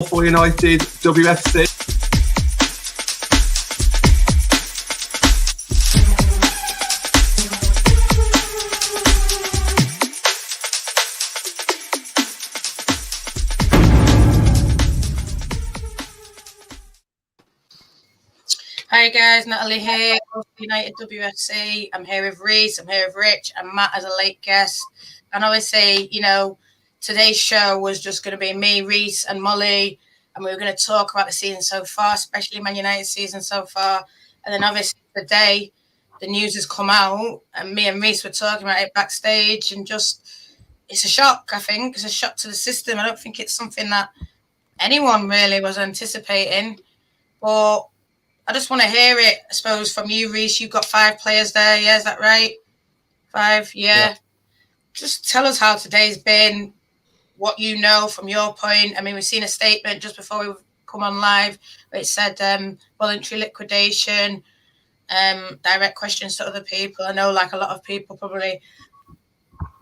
for United, WFC. Hi guys, Natalie here, United WFC. I'm here with Reece, I'm here with Rich, and Matt as a late guest. And obviously, today's show was just going to be me, Reece, and Molly, and we were going to talk about the season so far, especially Man United's season so far. And then obviously today, the news has come out, and me and Reece were talking about it backstage, and it's a shock, I think. It's a shock to the system. I don't think it's something that anyone really was anticipating, but I just want to hear it, I suppose, from you, Reece. You've got 5 players there. Yeah, is that right? 5, yeah. Just tell us how today's been, what you know from your point. I mean, we've seen a statement just before we come on live where it said voluntary liquidation, direct questions to other people. I know, like, a lot of people probably,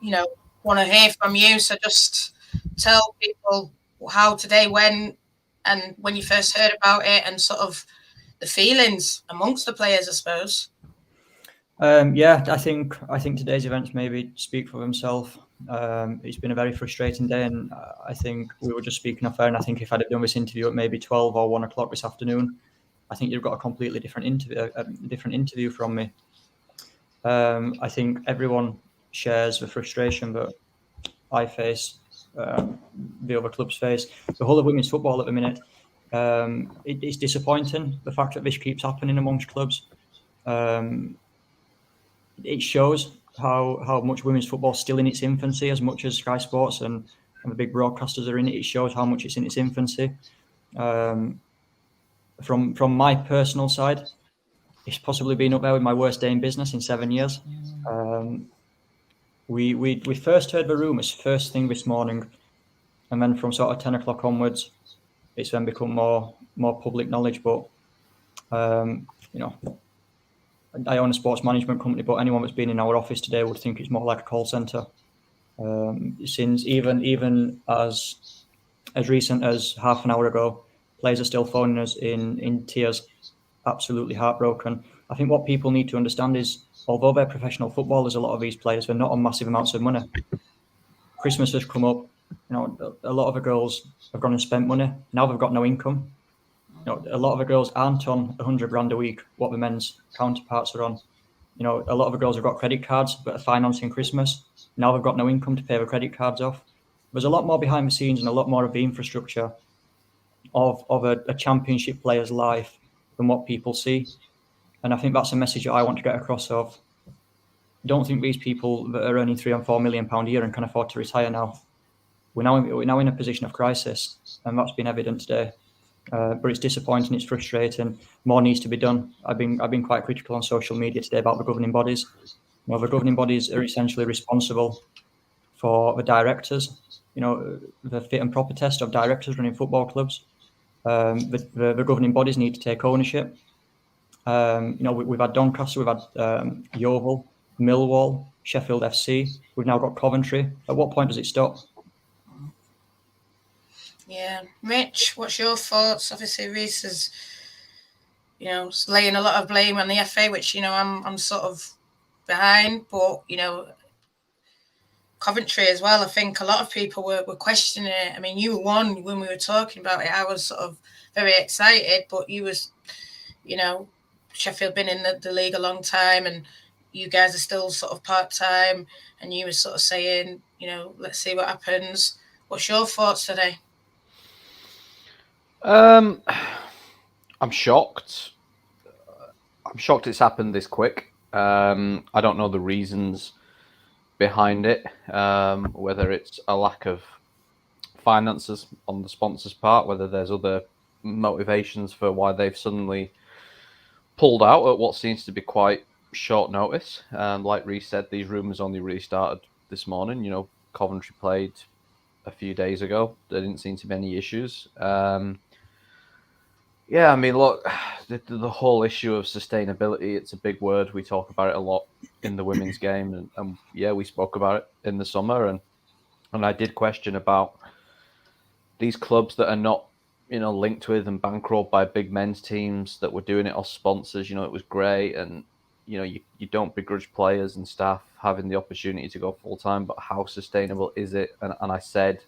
want to hear from you. So just tell people how today went and when you first heard about it and sort of the feelings amongst the players, I suppose. I think today's events maybe speak for themselves. It's been a very frustrating day, and I think we were just speaking off air, and I think if I'd have done this interview at maybe 12 or 1 o'clock this afternoon, I think you've got a completely different interview from me. I think everyone shares the frustration that I face, the other clubs face, the whole of women's football at the minute. It's disappointing, the fact that this keeps happening amongst clubs. It shows how much women's football is still in its infancy, as much as Sky Sports and the big broadcasters are in it. It shows how much it's in its infancy. From my personal side, it's possibly been up there with my worst day in business in 7 years. We first heard the rumours first thing this morning, and then from sort of 10 o'clock onwards, it's then become more public knowledge. But I own a sports management company, but anyone that's been in our office today would think it's more like a call centre. Since even as recent as half an hour ago, players are still phoning us in tears, absolutely heartbroken. I think what people need to understand is, although they're professional footballers, a lot of these players, they're not on massive amounts of money. Christmas has come up. A lot of the girls have gone and spent money. Now they've got no income. A lot of the girls aren't on 100 grand a week, what the men's counterparts are on. A lot of the girls have got credit cards that are financing Christmas. Now they've got no income to pay the credit cards off. There's a lot more behind the scenes and a lot more of the infrastructure of a championship player's life than what people see. And I think that's a message that I want to get across of. Don't think these people that are earning £3 and £4 million a year and can afford to retire now. We're now in a position of crisis, and that's been evident today. But it's disappointing, it's frustrating. More needs to be done. I've been quite critical on social media today about the governing bodies. The governing bodies are essentially responsible for the directors. The fit and proper test of directors running football clubs. The governing bodies need to take ownership. We've had Doncaster, we've had Yeovil, Millwall, Sheffield FC. We've now got Coventry. At what point does it stop? Yeah. Rich, what's your thoughts? Obviously, Reece is, laying a lot of blame on the FA, which, I'm sort of behind. But, Coventry as well, I think a lot of people were questioning it. I mean, you were one when we were talking about it. I was sort of very excited, but you was, Sheffield been in the league a long time and you guys are still sort of part-time, and you were sort of saying, let's see what happens. What's your thoughts today? I'm shocked. I'm shocked it's happened this quick. I don't know the reasons behind it, whether it's a lack of finances on the sponsor's part, whether there's other motivations for why they've suddenly pulled out at what seems to be quite short notice. Like Reece said, these rumours only really started this morning. Coventry played a few days ago. There didn't seem to be any issues. Look, the whole issue of sustainability, it's a big word. We talk about it a lot in the women's game. And we spoke about it in the summer. And I did question about these clubs that are not linked with and bankrolled by big men's teams that were doing it off sponsors. It was great, and you don't begrudge players and staff having the opportunity to go full time, but how sustainable is it? And I said,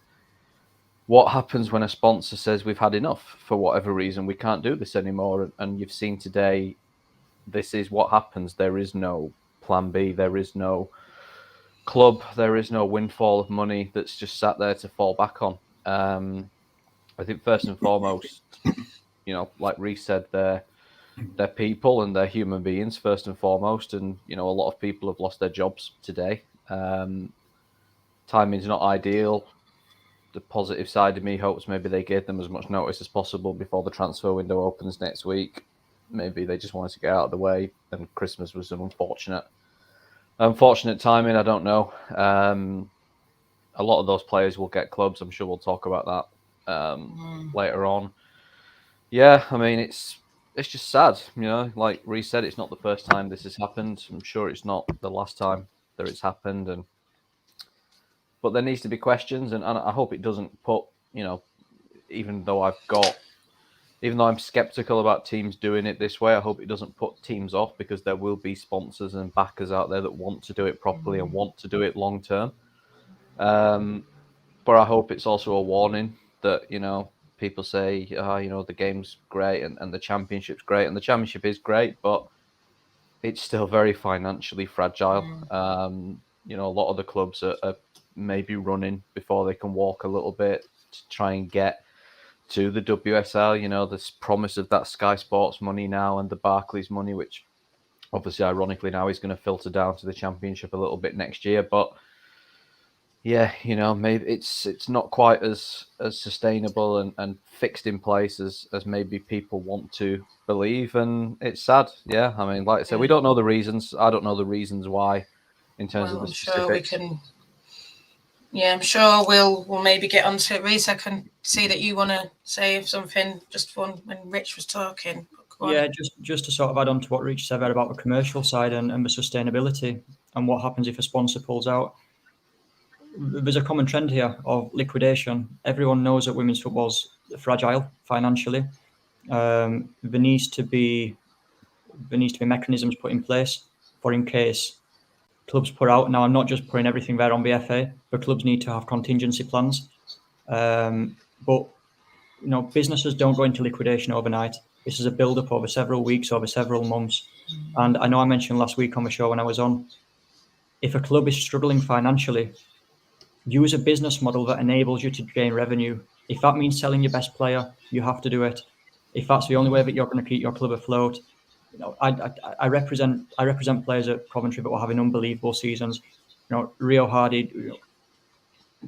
what happens when a sponsor says we've had enough for whatever reason, we can't do this anymore? And you've seen today, this is what happens. There is no plan B. There is no club. There is no windfall of money that's just sat there to fall back on. I think first and foremost, like Reece said, they're people and they're human beings first and foremost. And, a lot of people have lost their jobs today. Timing's not ideal. The positive side of me hopes maybe they gave them as much notice as possible before the transfer window opens next week. Maybe they just wanted to get out of the way, and Christmas was an unfortunate timing. I don't know. A lot of those players will get clubs. I'm sure we'll talk about that later on. Yeah, I mean, it's just sad. Like Reece said, it's not the first time this has happened. I'm sure it's not the last time that it's happened. But there needs to be questions, and I hope it doesn't put, even though I'm skeptical about teams doing it this way, I hope it doesn't put teams off, because there will be sponsors and backers out there that want to do it properly and want to do it long term. But I hope it's also a warning that, people say, the game's great and the championship's great, and the championship is great, but it's still very financially fragile. A lot of the clubs are maybe running before they can walk a little bit to try and get to the WSL. This promise of that Sky Sports money now and the Barclays money, which obviously ironically now is going to filter down to the championship a little bit next year. But yeah, maybe it's not quite as sustainable and fixed in place as maybe people want to believe, and it's sad. Yeah, I mean, like I said, we don't know the reasons. I don't know the reasons why in terms of the specifics. I'm sure we'll maybe get onto it. Reece, I can see that you want to say something just when Rich was talking. Yeah, just to sort of add on to what Rich said about the commercial side and the sustainability and what happens if a sponsor pulls out. There's a common trend here of liquidation. Everyone knows that women's football's fragile financially. There needs to be mechanisms put in place for in case clubs put out. Now, I'm not just putting everything there on the FA, but clubs need to have contingency plans. But businesses don't go into liquidation overnight. This is a build-up over several weeks, over several months. And I know I mentioned last week on the show when I was on, if a club is struggling financially, use a business model that enables you to gain revenue. If that means selling your best player, you have to do it. If that's the only way that you're going to keep your club afloat, I represent players at Coventry that were having unbelievable seasons. Rio Hardy,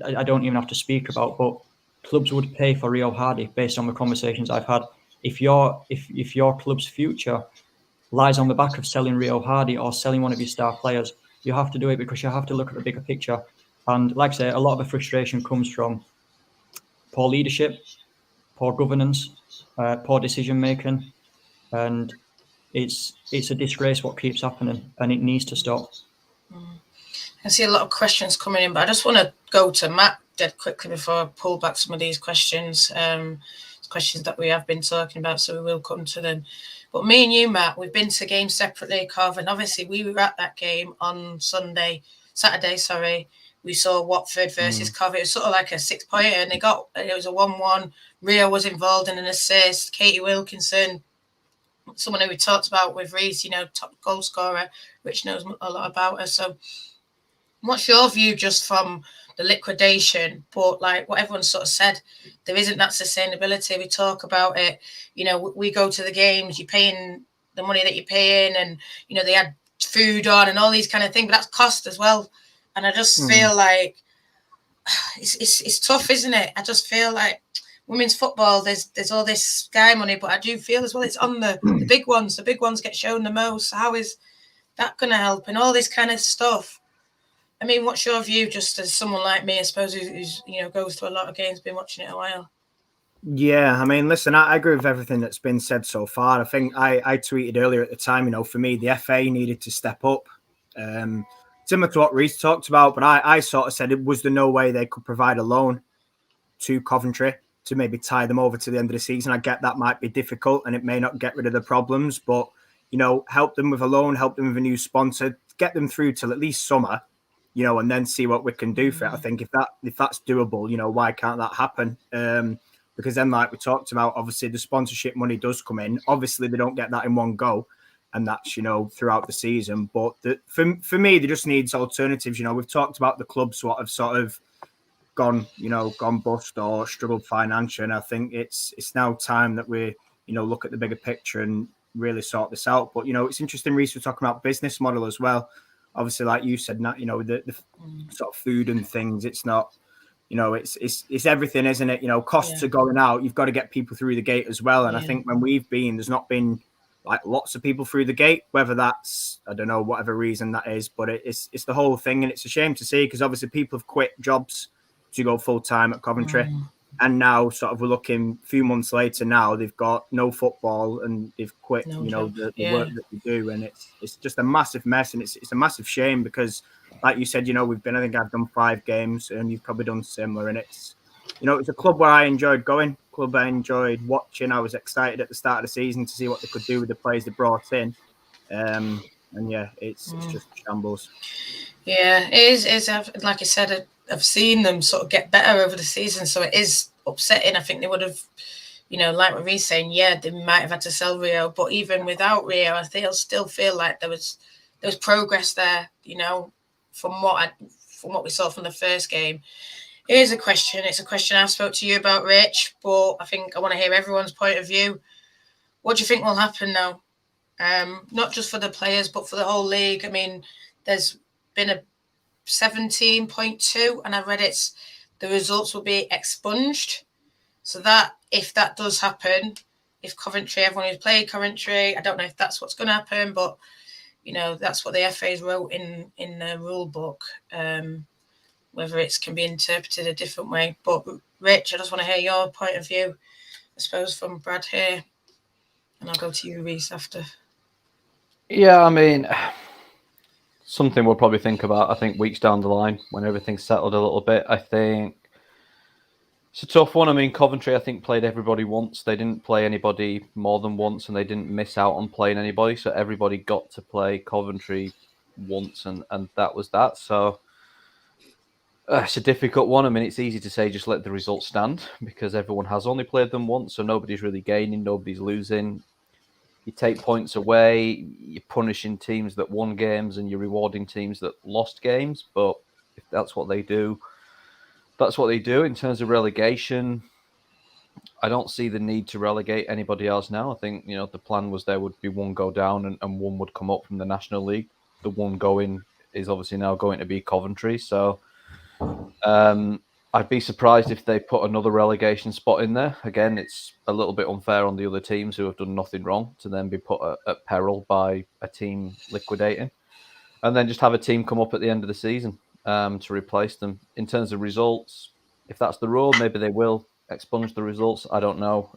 I don't even have to speak about, but clubs would pay for Rio Hardy based on the conversations I've had. If your club's future lies on the back of selling Rio Hardy or selling one of your star players, you have to do it because you have to look at the bigger picture. And like I say, a lot of the frustration comes from poor leadership, poor governance, poor decision making, and it's a disgrace what keeps happening, and it needs to stop. I see a lot of questions coming in, but I just want to go to Matt dead quickly before I pull back some of these questions. Questions that we have been talking about, so we will come to them. But me and you, Matt, we've been to games separately, Cov, and obviously we were at that game on Saturday. We saw Watford versus Cov. It was sort of like a 6-pointer, and it was a 1-1. Rio was involved in an assist. Katie Wilkinson, someone who we talked about with Reece, top goal scorer, which knows a lot about her. So what's your view just from the liquidation? But like what everyone sort of said, there isn't that sustainability. We talk about it. We go to the games, you're paying the money that you're paying, and, they had food on and all these kind of things, but that's cost as well. And I just feel like it's tough, isn't it? I just feel like women's football, there's all this Sky money, but I do feel as well it's on the big ones. The big ones get shown the most. How is that going to help? And all this kind of stuff. I mean, what's your view, just as someone like me, I suppose, who's goes to a lot of games, been watching it a while? Yeah, I mean, listen, I agree with everything that's been said so far. I think I tweeted earlier at the time, for me, the FA needed to step up. Similar to what Reece talked about, but I sort of said, was there no way they could provide a loan to Coventry to maybe tie them over to the end of the season. I get that might be difficult and it may not get rid of the problems, but, you know, help them with a loan, help them with a new sponsor, get them through till at least summer, you know, and then see what we can do for it. I think if that's doable, you know, why can't that happen? Because then, like we talked about, obviously the sponsorship money does come in. Obviously, they don't get that in one go, and that's, you know, throughout the season. But for me, there just needs alternatives. You know, we've talked about the clubs what have sort of gone bust or struggled financially, and I think it's now time that we, you know, look at the bigger picture and really sort this out. But, you know, it's interesting, Reece, we're talking about business model as well. Obviously, like you said, Nat, you know, the sort of food and things, it's not, you know, it's everything, isn't it? You know, costs are going out. You've got to get people through the gate as well. And I think when there's not been like lots of people through the gate, whether that's, I don't know, whatever reason that is, but it's the whole thing. And it's a shame to see, because obviously people have quit jobs to go full time at Coventry. And now sort of we're looking a few months later now, they've got no football and they've quit, the work that they do. And it's just a massive mess. And it's a massive shame because, like you said, you know, I think I've done 5 games and you've probably done similar. And it's, you know, it's a club where I enjoyed going, club I enjoyed watching. I was excited at the start of the season to see what they could do with the players they brought in. And yeah, it's just shambles. Yeah, it is. Like I said, I've seen them sort of get better over the season, so it is upsetting. I think they would have, you know, like what Reece saying, they might have had to sell Rio, but even without Rio, I still feel like there was progress there, you know, from what we saw from the first game. Here's a question. It's a question I spoke to you about, Rich, but I think I want to hear everyone's point of view. What do you think will happen now? Not just for the players, but for the whole league. I mean, there's been a 17.2, and I read the results will be expunged. So that, if that does happen, if Coventry, everyone who's played Coventry, I don't know if that's what's going to happen, but, you know, that's what the FA's wrote in the rule book. Whether it can be interpreted a different way. But Rich, I just want to hear your point of view, I suppose, from Brad here. And I'll go to you, Reece, after. Yeah, I mean, something we'll probably think about, I think, weeks down the line when everything's settled a little bit. I think it's a tough one. I mean, Coventry, I think, played everybody once. They didn't play anybody more than once, and they didn't miss out on playing anybody. So everybody got to play Coventry once, and that was that. So it's a difficult one. I mean, it's easy to say just let the results stand because everyone has only played them once, so nobody's really gaining, nobody's losing. You take points away, you're punishing teams that won games and you're rewarding teams that lost games. But if that's what they do, that's what they do. In terms of relegation, I don't see the need to relegate anybody else now. I think, you know, the plan was there would be one go down and one would come up from the National League. The one going is obviously now going to be Coventry. So I'd be surprised if they put another relegation spot in there. Again, it's a little bit unfair on the other teams who have done nothing wrong to then be put at peril by a team liquidating. And then just have a team come up at the end of the season to replace them. In terms of results, if that's the rule, maybe they will expunge the results. I don't know.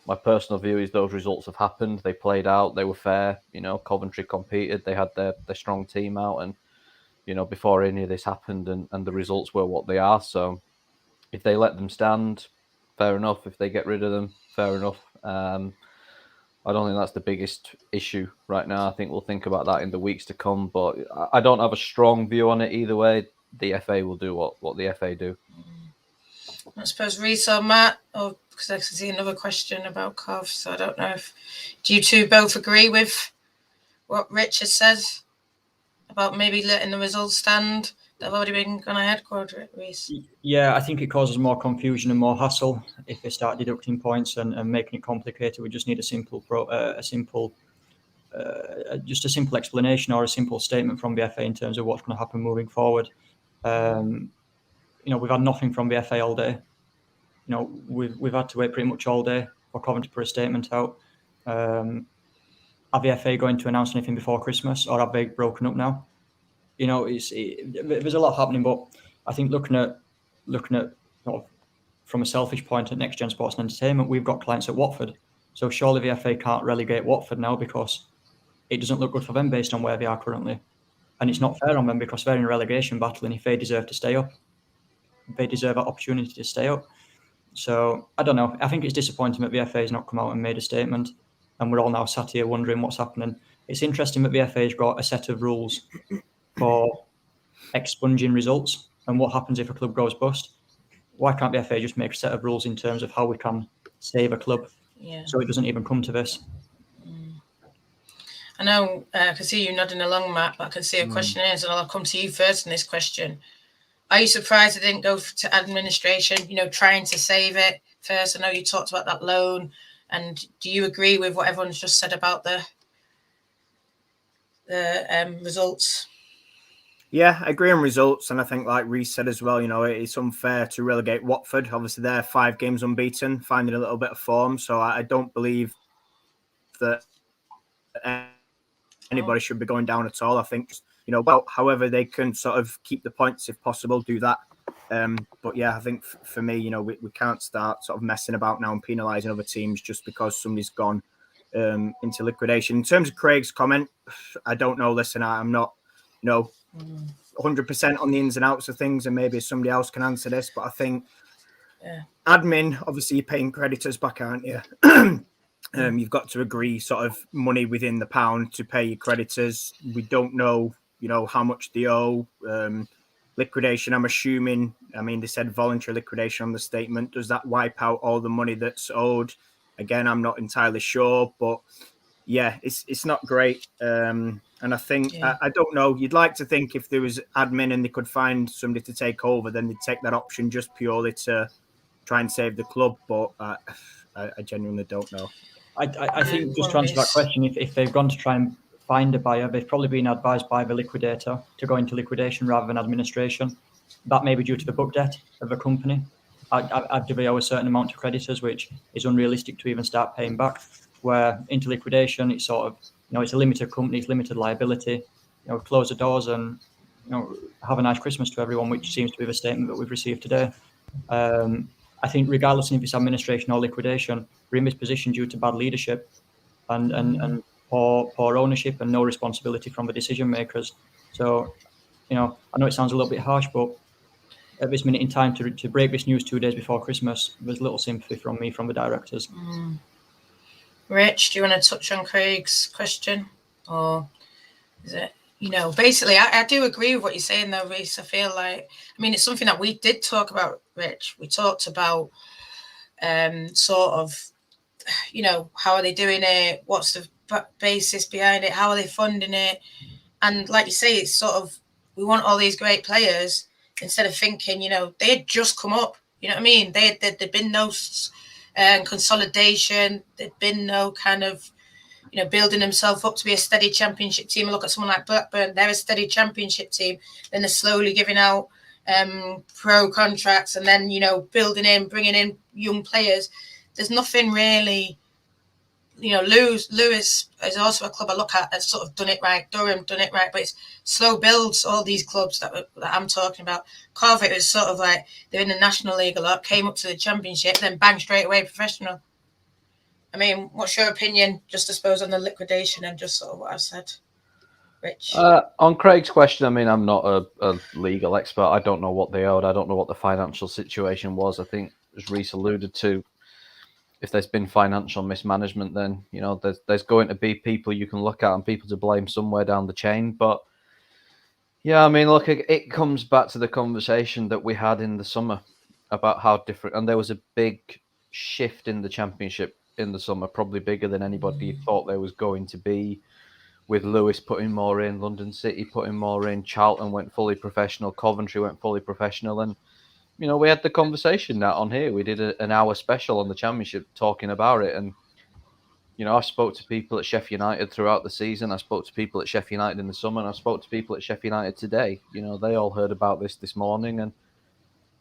My personal view is those results have happened. They played out. They were fair. You know, Coventry competed. They had their strong team out. And, you know, before any of this happened and the results were what they are. So if they let them stand, fair enough. If they get rid of them, fair enough. I don't think that's the biggest issue right now. I think we'll think about that in the weeks to come. But I don't have a strong view on it either way. The FA will do what the FA do. I suppose Reece or Matt, or because I can see another question about Cov, so I don't know if do you two both agree with what Richard says about maybe letting the results stand that have already been gone ahead, Reece? Yeah, I think it causes more confusion and more hassle if they start deducting points and making it complicated. We just need a simple explanation or a simple statement from the FA in terms of what's going to happen moving forward. You know, we've had nothing from the FA all day. You know, we've had to wait pretty much all day for Coventry to put a statement out. Are the FA going to announce anything before Christmas, or have they broken up now? You know, there's a lot happening, but I think looking at sort of from a selfish point at Next Gen Sports and Entertainment, we've got clients at Watford, so surely the FA can't relegate Watford now because it doesn't look good for them based on where they are currently, and it's not fair on them because they're in a relegation battle, and if they deserve to stay up, they deserve that opportunity to stay up. So I don't know. I think it's disappointing that the FA has not come out and made a statement, and we're all now sat here wondering what's happening. It's interesting that the FA has got a set of rules for expunging results and what happens if a club goes bust. Why can't the FA just make a set of rules in terms of how we can save a club so it doesn't even come to this? I know I can see you nodding along, Matt, but I can see a question is, and I'll come to you first in this question. Are you surprised it didn't go to administration, trying to save it first? I know you talked about that loan, and do you agree with what everyone's just said about the results? Yeah, I agree on results, and I think, like Reece said as well, it's unfair to relegate Watford. Obviously, they're 5 games unbeaten, finding a little bit of form. So I don't believe that anybody should be going down at all. I think, however they can sort of keep the points if possible, do that. But yeah, I think for me, we can't start sort of messing about now and penalising other teams just because somebody's gone into liquidation. In terms of Craig's comment, I don't know. Listen, I'm not, 100% on the ins and outs of things, and maybe somebody else can answer this, but I think admin, obviously you're paying creditors back, aren't you? You've got to agree sort of money within the pound to pay your creditors. We don't know, how much they owe. Liquidation, I'm assuming, they said voluntary liquidation on the statement. Does that wipe out all the money that's owed? Again, I'm not entirely sure, but yeah, it's not great. And I think, I don't know, you'd like to think if there was admin and they could find somebody to take over, then they'd take that option just purely to try and save the club. But I genuinely don't know. I think, just to answer that question, if they've gone to try and find a buyer, they've probably been advised by the liquidator to go into liquidation rather than administration. That may be due to the book debt of the company. They owe a certain amount to creditors, which is unrealistic to even start paying back. Where into liquidation, it's sort of, it's a limited company, it's limited liability. Close the doors and, have a nice Christmas to everyone, which seems to be the statement that we've received today. I think regardless if it's administration or liquidation, we're in this position due to bad leadership and poor ownership and no responsibility from the decision makers. So, I know it sounds a little bit harsh, but at this minute in time to break this news 2 days before Christmas, there's little sympathy from me, from the directors. Rich, do you want to touch on Craig's question? Or is it, basically, I do agree with what you're saying, though, Reece. I feel like, it's something that we did talk about, Rich. We talked about sort of, how are they doing it? What's the basis behind it? How are they funding it? And like you say, it's sort of, we want all these great players instead of thinking, they had just come up. You know what I mean? There'd been no consolidation. There'd been no kind of, building themselves up to be a steady championship team. Look at someone like Blackburn; they're a steady championship team. Then they're slowly giving out pro contracts, and then bringing in young players. There's nothing really. Lewis is also a club I look at that's sort of done it right. Durham done it right, but it's slow builds. All these clubs that I'm talking about. Coventry is sort of like they're in the National League a lot, came up to the Championship, then bang straight away professional. What's your opinion, just I suppose, on the liquidation and just sort of what I've said, Rich? On Craig's question, I'm not a legal expert. I don't know what they owed. I don't know what the financial situation was. I think, as Reece alluded to, if there's been financial mismanagement, then there's going to be people you can look at and people to blame somewhere down the chain. But yeah, look, it comes back to the conversation that we had in the summer about how different, and there was a big shift in the Championship in the summer, probably bigger than anybody thought there was going to be, with Lewis putting more in, London City putting more in, Charlton went fully professional, Coventry went fully professional, and we had the conversation that on here. We did an hour special on the Championship talking about it. And, I spoke to people at Sheffield United throughout the season. I spoke to people at Sheffield United in the summer. And I spoke to people at Sheffield United today. They all heard about this morning. And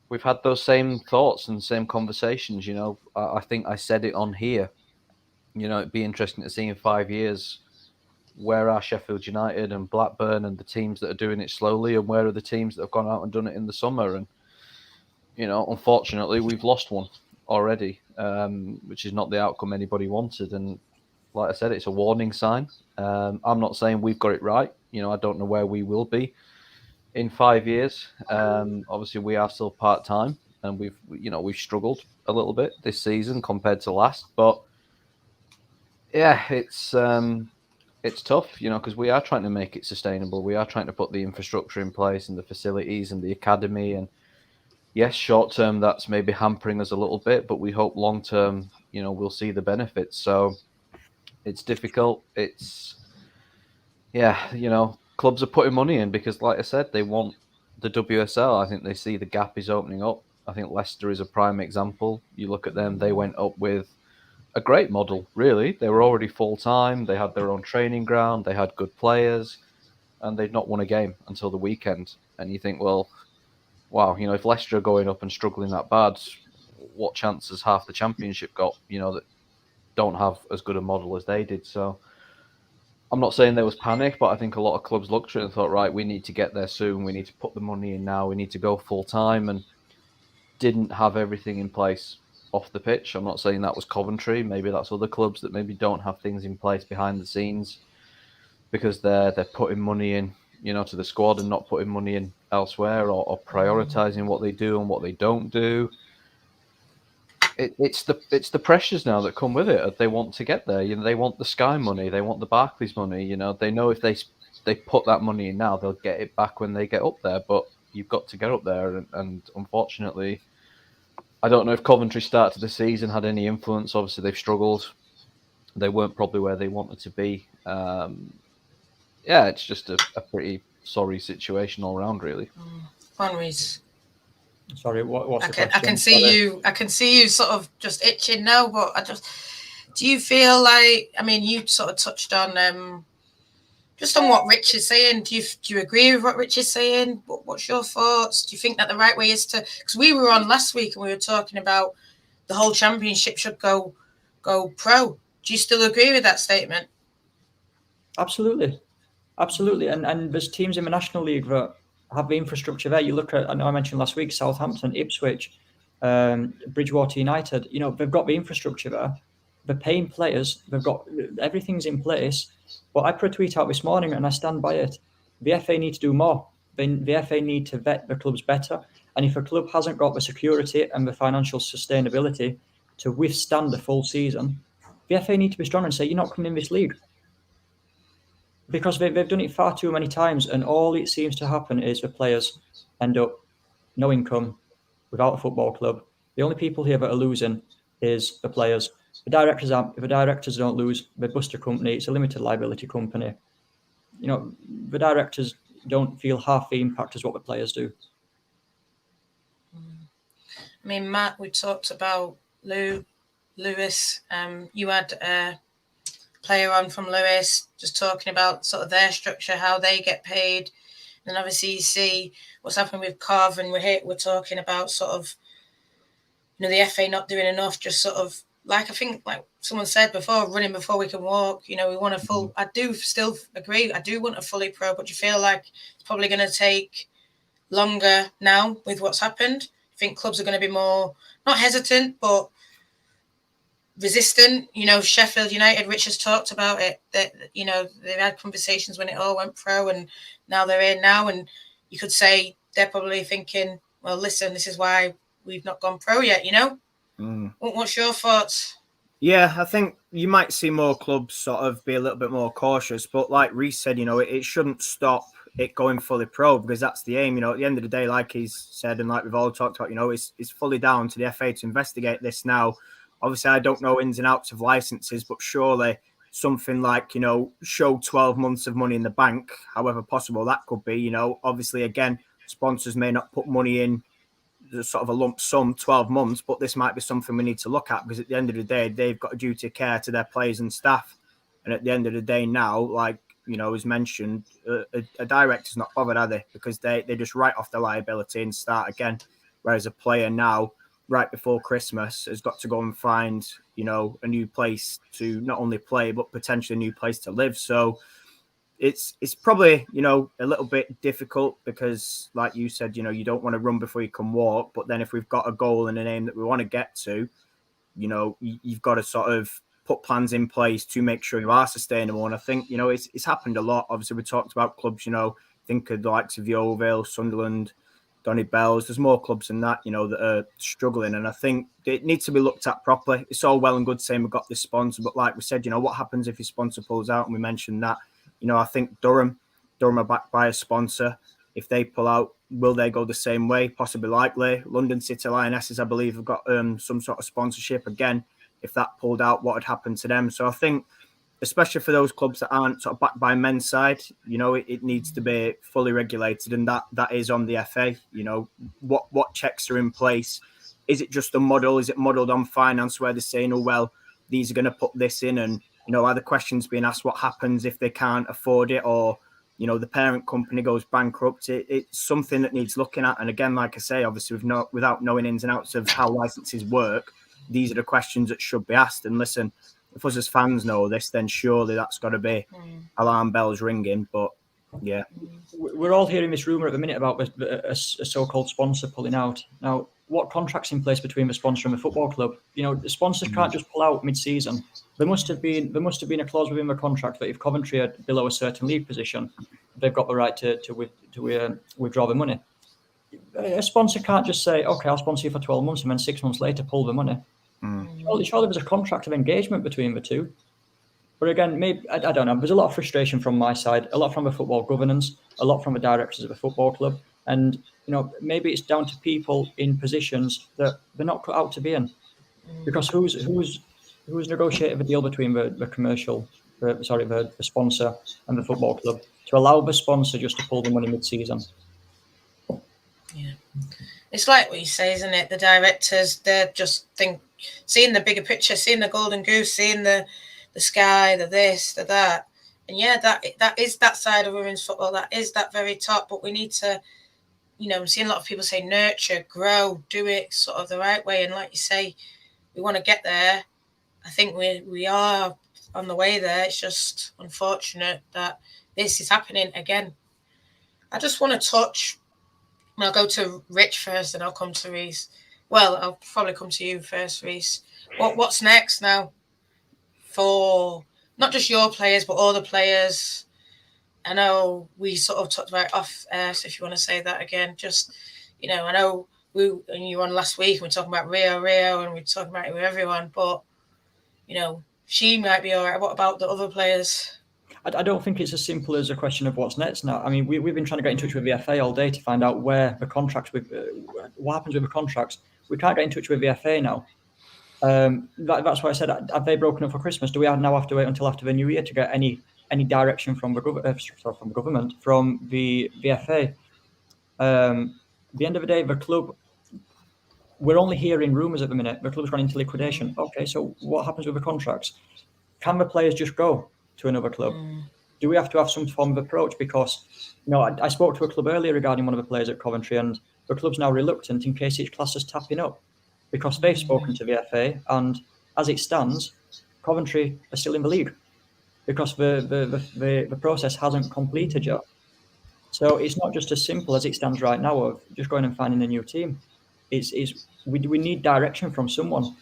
we've had those same thoughts and same conversations. I think I said it on here. It'd be interesting to see in 5 years where are Sheffield United and Blackburn and the teams that are doing it slowly, and where are the teams that have gone out and done it in the summer. And unfortunately, we've lost one already, which is not the outcome anybody wanted. And like I said, it's a warning sign. I'm not saying we've got it right. I don't know where we will be in 5 years. Obviously, we are still part-time. and we've struggled a little bit this season compared to last. But yeah, it's tough, because we are trying to make it sustainable. We are trying to put the infrastructure in place and the facilities and the academy. And yes, short term, that's maybe hampering us a little bit, but we hope long term, we'll see the benefits. So it's difficult. Clubs are putting money in because, like I said, they want the WSL. I think they see the gap is opening up. I think Leicester is a prime example. You look at them, they went up with a great model, really. They were already full-time. They had their own training ground. They had good players, and they'd not won a game until the weekend. And you think, well, wow, if Leicester are going up and struggling that bad, what chance has half the championship got, that don't have as good a model as they did? So I'm not saying there was panic, but I think a lot of clubs looked at it and thought, right, we need to get there soon. We need to put the money in now. We need to go full-time, and didn't have everything in place off the pitch. I'm not saying that was Coventry. Maybe that's other clubs that maybe don't have things in place behind the scenes because they're putting money in, to the squad and not putting money in elsewhere, or prioritizing what they do and what they don't do. It's the pressures now that come with it. They want to get there. They want the Sky money. They want the Barclays money. They know if they put that money in now, they'll get it back when they get up there. But you've got to get up there, and unfortunately, I don't know if Coventry start to the season had any influence. Obviously, they've struggled. They weren't probably where they wanted to be. It's just a pretty sorry situation all around, really. Reece. Sorry, what's the question? I can see you sort of just itching now, but do you feel like, you sort of touched on just on what Rich is saying. Do you agree with what Rich is saying? What's your thoughts? Do you think that the right way is to? Because we were on last week and we were talking about the whole championship should go pro. Do you still agree with that statement? Absolutely. And there's teams in the National League that have the infrastructure there. You look at, I know I mentioned last week, Southampton, Ipswich, Bridgewater United. They've got the infrastructure there. They're paying players. They've got everything's in place. But I put a tweet out this morning and I stand by it. The FA need to do more. The FA need to vet the clubs better. And if a club hasn't got the security and the financial sustainability to withstand the full season, the FA need to be strong and say, you're not coming in this league. Because they've done it far too many times, and all it seems to happen is the players end up no income, without a football club. The only people here that are losing is the players. The directors don't lose, they bust a company. It's a limited liability company. The directors don't feel half the impact as what the players do. Matt, we talked about Lewis. You had a player on from Lewis, just talking about sort of their structure, how they get paid. And obviously you see what's happening with Cov, and we're talking about sort of, the FA not doing enough, just sort of, like I think, like someone said before, running before we can walk. We want a full. I do still agree. I do want a fully pro, but do you feel like it's probably going to take longer now with what's happened? I think clubs are going to be more not hesitant, but resistant. Sheffield United, Rich has talked about it. That they've had conversations when it all went pro, and now they're in now, and you could say they're probably thinking, well, listen, this is why we've not gone pro yet. What's your thoughts? Yeah, I think you might see more clubs sort of be a little bit more cautious, but like Reece said, it shouldn't stop it going fully pro, because that's the aim. At the end of the day, like he's said and like we've all talked about, it's fully down to the FA to investigate this now. Obviously, I don't know ins and outs of licenses, but surely something like, show 12 months of money in the bank, however possible that could be. Obviously, again, sponsors may not put money in sort of a lump sum 12 months, but this might be something we need to look at, because at the end of the day, they've got a duty of care to their players and staff. And at the end of the day now, like, as mentioned, a director's not bothered, are they? Because they just write off the liability and start again. Whereas a player now, right before Christmas, has got to go and find, a new place to not only play, but potentially a new place to live. So it's probably, a little bit difficult because, like you said, you don't want to run before you can walk. But then if we've got a goal and an aim that we want to get to, you've got to sort of put plans in place to make sure you are sustainable. And I think, it's happened a lot. Obviously, we talked about clubs, think of the likes of Yeovil, Sunderland, Donny Bells. There's more clubs than that, you know, that are struggling. And I think it needs to be looked at properly. It's all well and good saying we've got this sponsor, but like we said, you know, what happens if your sponsor pulls out? And we mentioned that. You know, I think Durham are backed by a sponsor. If they pull out, will they go the same way? Possibly likely. London City Lionesses, I believe, have got some sort of sponsorship. Again, if that pulled out, what would happen to them? So I think, especially for those clubs that aren't sort of backed by men's side, you know, it needs to be fully regulated, and that is on the FA. You know, what checks are in place? Is it just a model? Is it modelled on finance where they're saying, oh, well, these are going to put this in, and, you know, are the questions being asked what happens if they can't afford it, or, you know, the parent company goes bankrupt? It's something that needs looking at. And again, like I say, obviously without knowing ins and outs of how licenses work, these are the questions that should be asked. And listen, if us as fans know this, then surely that's got to be alarm bells ringing. But yeah, we're all hearing this rumor at the minute about a so-called sponsor pulling out. Now, what contract's in place between the sponsor and the football club? You know, the sponsors can't just pull out mid-season. There must have been a clause within the contract that if Coventry are below a certain league position, they've got the right to withdraw the money. A sponsor can't just say, "Okay, I'll sponsor you for 12 months," and then 6 months later pull the money. Surely there's a contract of engagement between the two. But again, maybe I don't know. There's a lot of frustration from my side, a lot from the football governance, a lot from the directors of the football club, and you know, maybe it's down to people in positions that they're not cut out to be in. Because who's negotiated the deal between the sponsor and the football club to allow the sponsor just to pull the money mid-season? Yeah, it's like what you say, isn't it? The directors, they're just seeing the bigger picture, seeing the golden goose, seeing the sky, the this, the that. And yeah, that is that side of women's football. That is that very top. But we need to, you know, I'm seeing a lot of people say nurture, grow, do it sort of the right way. And like you say, we want to get there. I think we are on the way there. It's just unfortunate that this is happening again. I just want to touch. I'll go to Rich first, and I'll come to Reece. Well, I'll probably come to you first, Reece. What's next now for not just your players, but all the players? I know we sort of talked about it off air, so if you want to say that again, just, you know, I know you were on last week, and we're talking about Rio, and we're talking about it with everyone, but, you know, she might be all right. What about the other players? I don't think it's as simple as a question of what's next now. I mean, we've been trying to get in touch with the FA all day to find out where the contracts what happens with the contracts. We can't get in touch with the FA now. That's why I said, have they broken up for Christmas? Do we now have to wait until after the new year to get any direction from the government, from the FA? At the end of the day, the club, we're only hearing rumours at the minute. The club's gone into liquidation. Okay, so what happens with the contracts? Can the players just go to another club? Do we have to have some form of approach? Because, you know, I spoke to a club earlier regarding one of the players at Coventry, and the club's now reluctant in case it's classed as tapping up, because they've spoken to the FA, and as it stands, Coventry are still in the league because the process hasn't completed yet. So it's not just as simple as it stands right now of just going and finding a new team. We need direction from someone.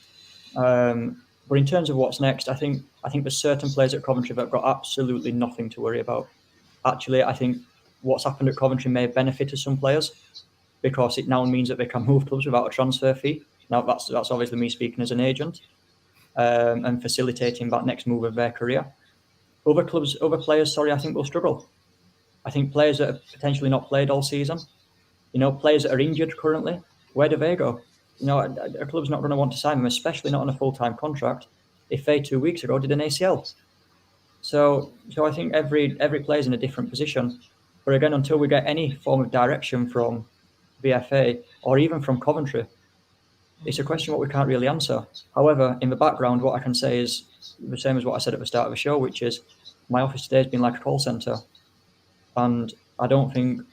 But in terms of what's next, I think there's certain players at Coventry that have got absolutely nothing to worry about. Actually, I think what's happened at Coventry may benefit to some players because it now means that they can move clubs without a transfer fee. Now, that's obviously me speaking as an agent and facilitating that next move of their career. Other players, I think will struggle. I think players that have potentially not played all season, you know, players that are injured currently, where do they go? You know, a club's not going to want to sign them, especially not on a full-time contract, if they 2 weeks ago did an ACL. So I think every player's in a different position. But again, until we get any form of direction from VFA or even from Coventry, it's a question what we can't really answer. However, in the background, what I can say is the same as what I said at the start of the show, which is my office today has been like a call centre. And I don't think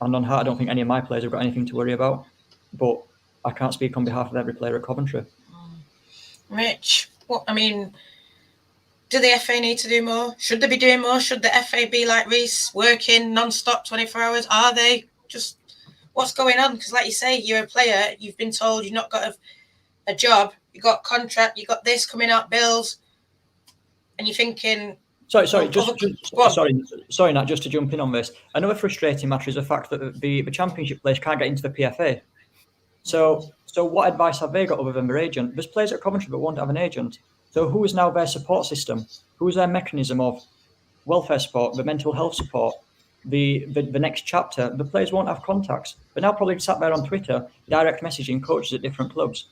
any of my players have got anything to worry about. But I can't speak on behalf of every player at Coventry. Rich, do the FA need to do more? Should they be doing more? Should the FA be like Reece, working non-stop 24 hours? Are they? Just what's going on? Because like you say, you're a player, you've been told you've not got a job, you got a contract, you got this coming out, bills, and you're thinking, Sorry, Nat, just to jump in on this. Another frustrating matter is the fact that the Championship players can't get into the PFA. So what advice have they got other than their agent? There's players at Coventry that won't have an agent. So who is now their support system? Who is their mechanism of welfare support, the mental health support, the next chapter? The players won't have contacts. They're now probably sat there on Twitter, direct messaging coaches at different clubs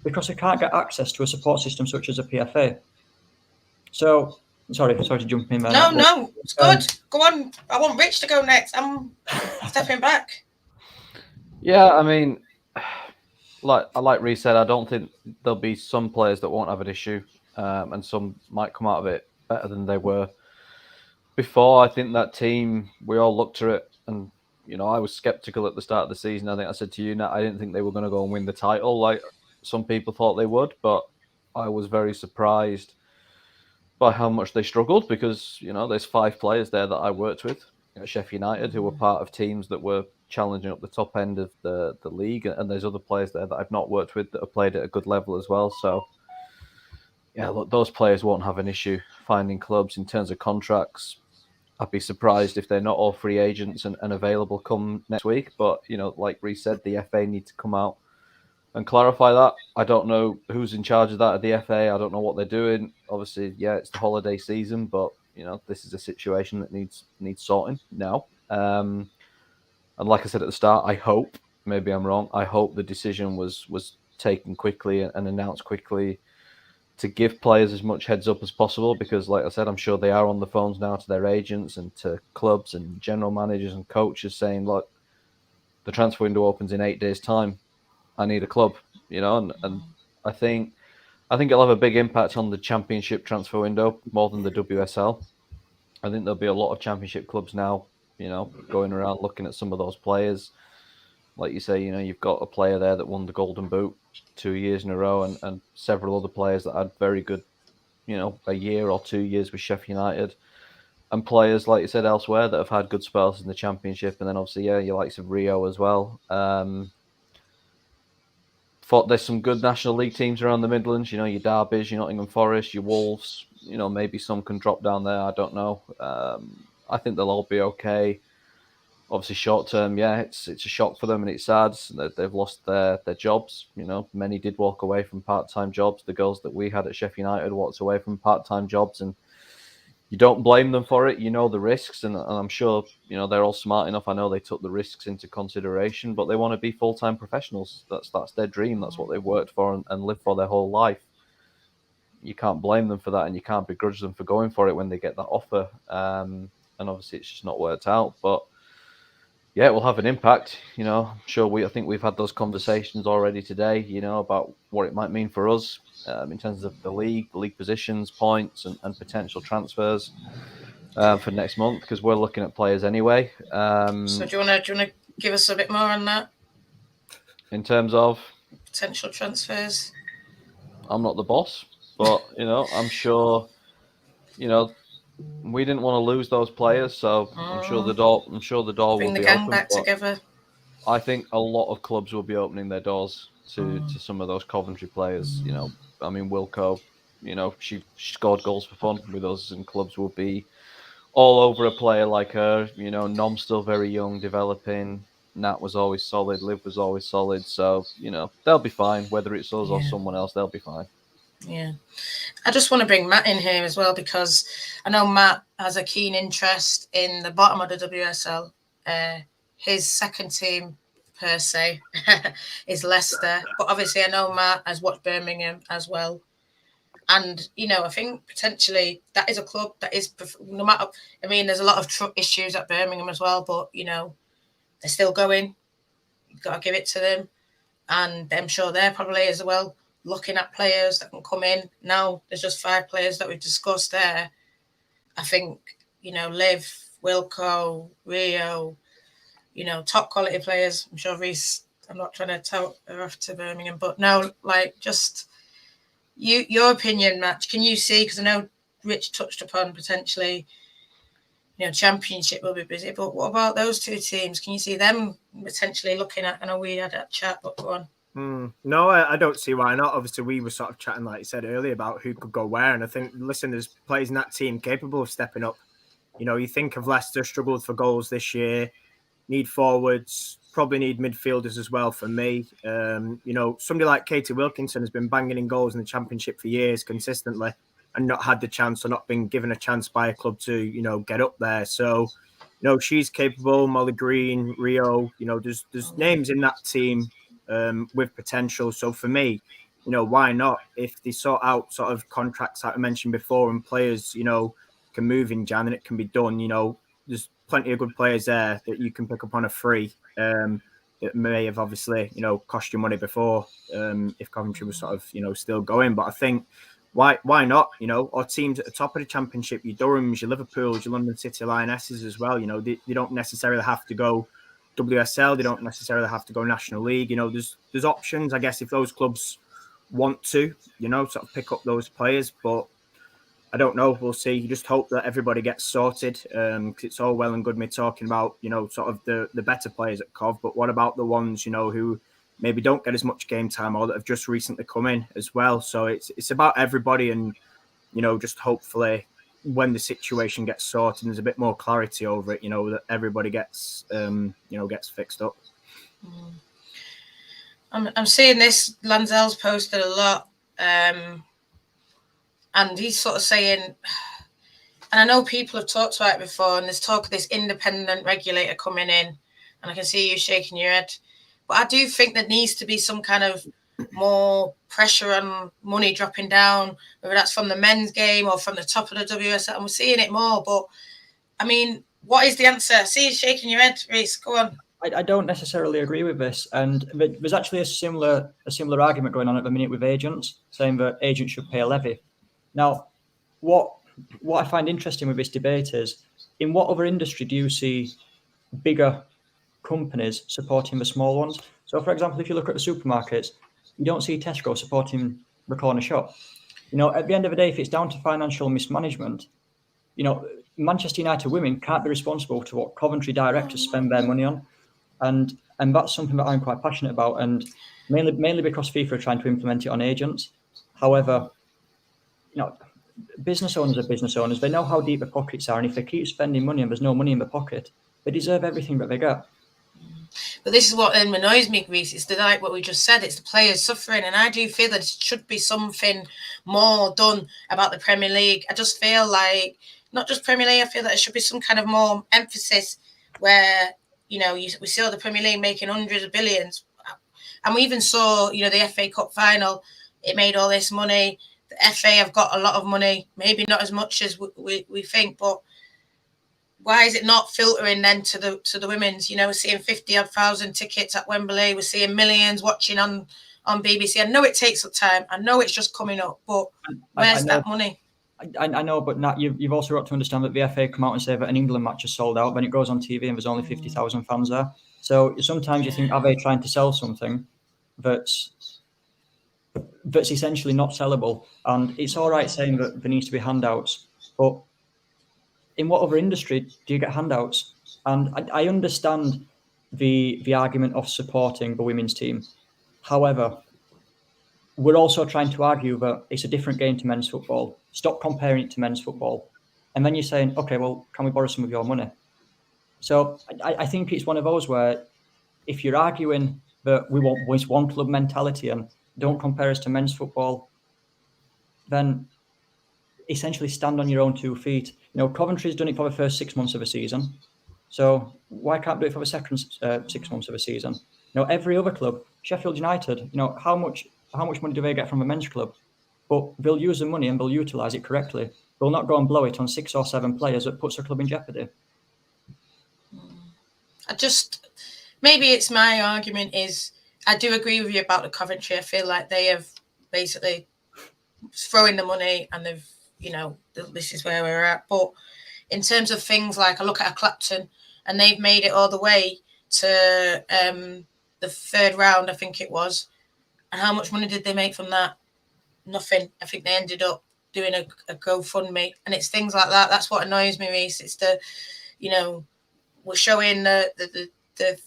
because they can't get access to a support system such as a PFA. So... Sorry to jump in there. No, it's good. Go on. I want Rich to go next. I'm stepping back. Yeah, I mean, like Reece said, I don't think there'll be some players that won't have an issue, and some might come out of it better than they were before. I think that team, we all looked at it, and I was skeptical at the start of the season. I think I said to you, Nat, I didn't think they were going to go and win the title like some people thought they would, but I was very surprised by how much they struggled because, there's 5 players there that I worked with at Sheffield United who were part of teams that were challenging up the top end of the league. And there's other players there that I've not worked with that have played at a good level as well. So, yeah, look, those players won't have an issue finding clubs in terms of contracts. I'd be surprised if they're not all free agents and available come next week. But, like Reece said, the FA need to come out and clarify that. I don't know who's in charge of that at the FA. I don't know what they're doing. Obviously, yeah, it's the holiday season, but this is a situation that needs sorting now. And like I said at the start, I hope, maybe I'm wrong, I hope the decision was taken quickly and announced quickly to give players as much heads up as possible because, like I said, I'm sure they are on the phones now to their agents and to clubs and general managers and coaches saying, look, the transfer window opens in 8 days' time. I need a club, and I think it'll have a big impact on the Championship transfer window more than the WSL. I think there'll be a lot of Championship clubs now, going around looking at some of those players. Like you say, you've got a player there that won the Golden Boot 2 years in a row and several other players that had very good, a year or 2 years with Sheffield United. And players, like you said, elsewhere that have had good spells in the Championship. And then obviously, yeah, your likes of Rio as well. Thought there's some good National League teams around the Midlands, your Derbies, your Nottingham Forest, your Wolves, maybe some can drop down there. I don't know. I think they'll all be okay. Obviously, short term, yeah, it's a shock for them and it's sad that they've lost their jobs. Many did walk away from part-time jobs. The girls that we had at Sheffield United walked away from part-time jobs and you don't blame them for it. The risks and I'm sure, they're all smart enough. I know they took the risks into consideration, but they want to be full-time professionals. That's their dream. That's what they've worked for and lived for their whole life. You can't blame them for that and you can't begrudge them for going for it when they get that offer. And obviously it's just not worked out, but yeah, it will have an impact. I'm sure I think we've had those conversations already today, about what it might mean for us. In terms of the league positions, points, and potential transfers for next month, because we're looking at players anyway. So do you want to give us a bit more on that? In terms of potential transfers? I'm not the boss, but I'm sure, we didn't want to lose those players, so I'm sure the door Bring will the be gang open. back together. I think a lot of clubs will be opening their doors to some of those Coventry players. I mean, Wilco, she scored goals for fun with us, and clubs will be all over a player like her. Nom's still very young, developing. Nat was always solid. Liv was always solid. So, they'll be fine. Whether it's us or someone else, they'll be fine. Yeah. I just want to bring Matt in here as well, because I know Matt has a keen interest in the bottom of the WSL. His second team, per se, is Leicester. But obviously, I know Matt has watched Birmingham as well. And, I think potentially that is a club that is, no matter, I mean, there's a lot of issues at Birmingham as well, but, they're still going. You've got to give it to them. And I'm sure they're probably as well looking at players that can come in. Now, there's just 5 players that we've discussed there. I think, Liv, Wilco, Rio, top quality players. I'm sure Reece, I'm not trying to tout her off to Birmingham, but no, just your opinion, Matt. Can you see, because I know Rich touched upon potentially, Championship will be busy, but what about those 2 teams? Can you see them potentially looking at, I know we had that chat, but go on. No, I don't see why not. Obviously, we were sort of chatting, like you said earlier, about who could go where. And I think, listen, there's players in that team capable of stepping up. You think of Leicester struggled for goals this year, need forwards, probably need midfielders as well for me. Somebody like Katie Wilkinson has been banging in goals in the Championship for years consistently and not had the chance or not been given a chance by a club to, get up there. So, she's capable. Molly Green, Rio, there's names in that team with potential. So for me, why not? If they sort out sort of contracts that I mentioned before and players, can move in Jan and it can be done, there's plenty of good players there that you can pick up on a free that may have obviously, cost you money before if Coventry was sort of, still going. But I think why not? Or teams at the top of the Championship, your Durhams, your Liverpools, your London City Lionesses as well, they don't necessarily have to go WSL, they don't necessarily have to go National League. There's options, I guess, if those clubs want to, sort of pick up those players. But I don't know. We'll see. You just hope that everybody gets sorted. Because it's all well and good me talking about, sort of the better players at Cov. But what about the ones, who maybe don't get as much game time or that have just recently come in as well? So it's about everybody, and just hopefully when the situation gets sorted and there's a bit more clarity over it, that everybody gets gets fixed up. I'm seeing this. Lanzell's posted a lot. And he's sort of saying, and I know people have talked about it before, and there's talk of this independent regulator coming in, and I can see you shaking your head. But I do think there needs to be some kind of more pressure on money dropping down, whether that's from the men's game or from the top of the WSL. And we're seeing it more. But, I mean, what is the answer? I see you shaking your head, Reece. Go on. I don't necessarily agree with this. And there's actually a similar argument going on at the minute with agents, saying that agents should pay a levy. Now, what I find interesting with this debate is, in what other industry do you see bigger companies supporting the small ones? So, for example, if you look at the supermarkets, you don't see Tesco supporting the corner shop. At the end of the day, if it's down to financial mismanagement, Manchester United women can't be responsible to what Coventry directors spend their money on. And that's something that I'm quite passionate about, and mainly because FIFA are trying to implement it on agents. However, business owners are business owners. They know how deep their pockets are, and if they keep spending money and there's no money in their pocket, they deserve everything that they get. But this is what annoys me, Reece. It's like what we just said. It's the players suffering, and I do feel that it should be something more done about the Premier League. I just feel like, not just Premier League, I feel that there should be some kind of more emphasis where, we saw the Premier League making hundreds of billions. And we even saw, the FA Cup final. It made all this money. The FA have got a lot of money, maybe not as much as we think, but why is it not filtering then to the women's? We're seeing 50,000 tickets at Wembley. We're seeing millions watching on BBC. I know it takes up time. I know it's just coming up, but where's that money? I know, but Nat, you've also got to understand that the FA come out and say that an England match is sold out, then it goes on TV and there's only 50,000 fans there. So sometimes you think, are they trying to sell something that's essentially not sellable? And it's all right saying that there needs to be handouts, but in what other industry do you get handouts? And I understand the argument of supporting the women's team. However, we're also trying to argue that it's a different game to men's football. Stop comparing it to men's football. And then you're saying, okay, well, can we borrow some of your money? So I think it's one of those where if you're arguing that we want one club mentality and don't compare us to men's football, then essentially stand on your own 2 feet. Coventry's done it for the first 6 months of a season. So why can't do it for the second 6 months of a season? Every other club, Sheffield United, how much money do they get from a men's club? But they'll use the money and they'll utilise it correctly. They'll not go and blow it on 6 or 7 players that puts the club in jeopardy. Maybe it's my argument is, I do agree with you about the Coventry. I feel like they have basically thrown the money and they've, this is where we're at. But in terms of things like, I look at a Clapton and they've made it all the way to the 3rd round, I think it was. And how much money did they make from that? Nothing. I think they ended up doing a GoFundMe. And it's things like that. That's what annoys me, Reece. It's the, we're showing the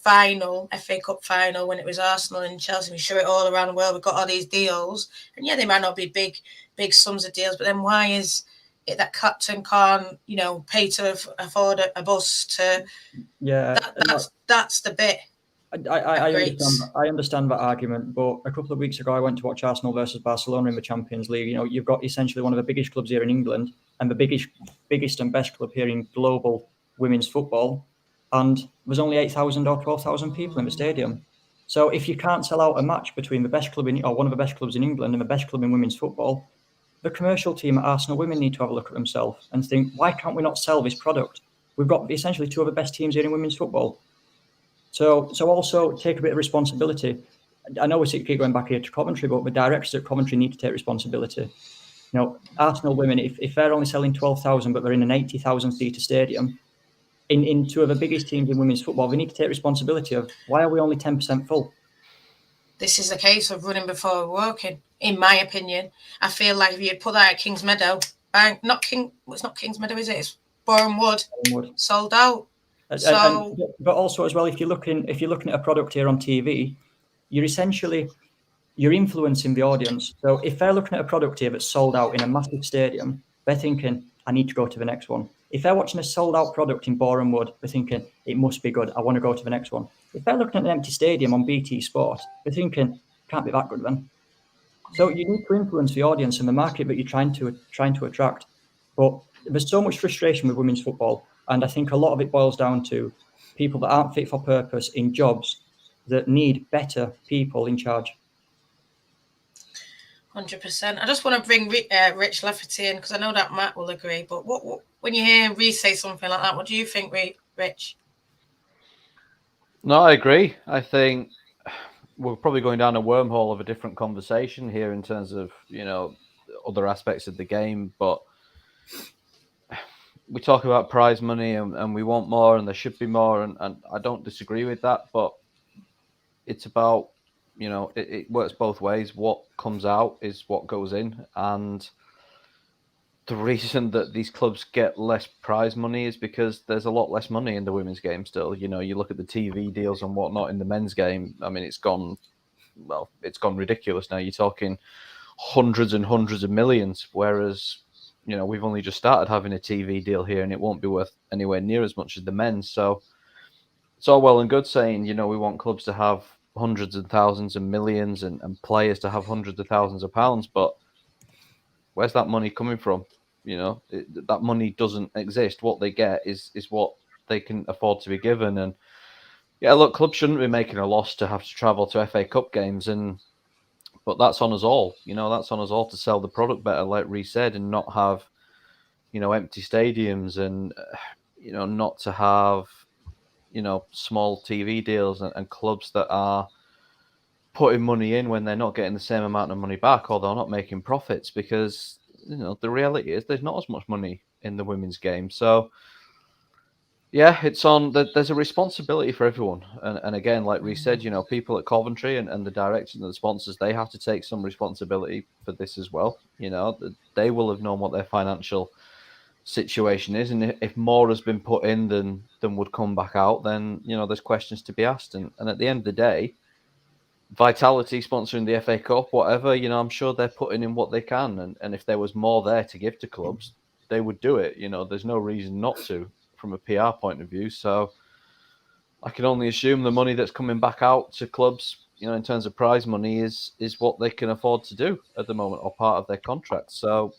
final, FA Cup final, when it was Arsenal and Chelsea. We show it all around the world. We've got all these deals. And yeah, they might not be big sums of deals, but then why is it that captain can't, pay to afford a bus to... Yeah. That's the bit. I understand that argument, but a couple of weeks ago I went to watch Arsenal versus Barcelona in the Champions League. You've got essentially one of the biggest clubs here in England and the biggest and best club here in global women's football, and there's only 8,000 or 12,000 people in the stadium. So if you can't sell out a match between the best club or one of the best clubs in England and the best club in women's football, the commercial team at Arsenal Women need to have a look at themselves and think, why can't we not sell this product? We've got essentially two of the best teams here in women's football. So also take a bit of responsibility. I know we keep going back here to Coventry, but the directors at Coventry need to take responsibility. Arsenal Women, if they're only selling 12,000, but they're in an 80,000 seater stadium, in two of the biggest teams in women's football, they need to take responsibility of why are we only 10% full? This is a case of running before walking, in my opinion. I feel like if you'd put that at Kings Meadow, it's not Kings Meadow, is it? It's Boreham Wood. Sold out. But also as well, if you're looking at a product here on TV, you're influencing the audience. So if they're looking at a product here that's sold out in a massive stadium, they're thinking, I need to go to the next one. If they're watching a sold out product in Boreham Wood, they're thinking, it must be good, I want to go to the next one. If they're looking at an empty stadium on BT Sport, they're thinking, can't be that good then. So you need to influence the audience and the market that you're trying to attract. But there's so much frustration with women's football, and I think a lot of it boils down to people that aren't fit for purpose in jobs that need better people in charge. 100%. I just want to bring Rich Laverty in because I know that Matt will agree. But what when you hear Reece say something like that, what do you think, Rich? No, I agree. I think we're probably going down a wormhole of a different conversation here in terms of other aspects of the game, but we talk about prize money and we want more and there should be more, and I don't disagree with that, but it's about it works both ways. What comes out is what goes in, and the reason that these clubs get less prize money is because there's a lot less money in the women's game still. You look at the TV deals and whatnot in the men's game. I mean, it's gone ridiculous now. You're talking hundreds and hundreds of millions, whereas we've only just started having a TV deal here, and it won't be worth anywhere near as much as the men's. So it's all well and good saying we want clubs to have hundreds of thousands and millions and players to have hundreds of thousands of pounds, but where's that money coming from? That money doesn't exist. What they get is what they can afford to be given. And yeah, look, clubs shouldn't be making a loss to have to travel to FA Cup games, but that's on us all. That's on us all to sell the product better, like Reece said, and not have empty stadiums and not to have small TV deals and clubs that are putting money in when they're not getting the same amount of money back, or they're not making profits, because the reality is there's not as much money in the women's game. So yeah, there's a responsibility for everyone, and again, like we said, people at Coventry and the directors and the sponsors, they have to take some responsibility for this as well. They will have known what their financial situation is, and if more has been put in than would come back out, then there's questions to be asked, and at the end of the day, Vitality sponsoring the FA Cup, whatever, I'm sure they're putting in what they can, and if there was more there to give to clubs, they would do it. There's no reason not to from a PR point of view. So I can only assume the money that's coming back out to clubs, in terms of prize money, is what they can afford to do at the moment, or part of their contract. So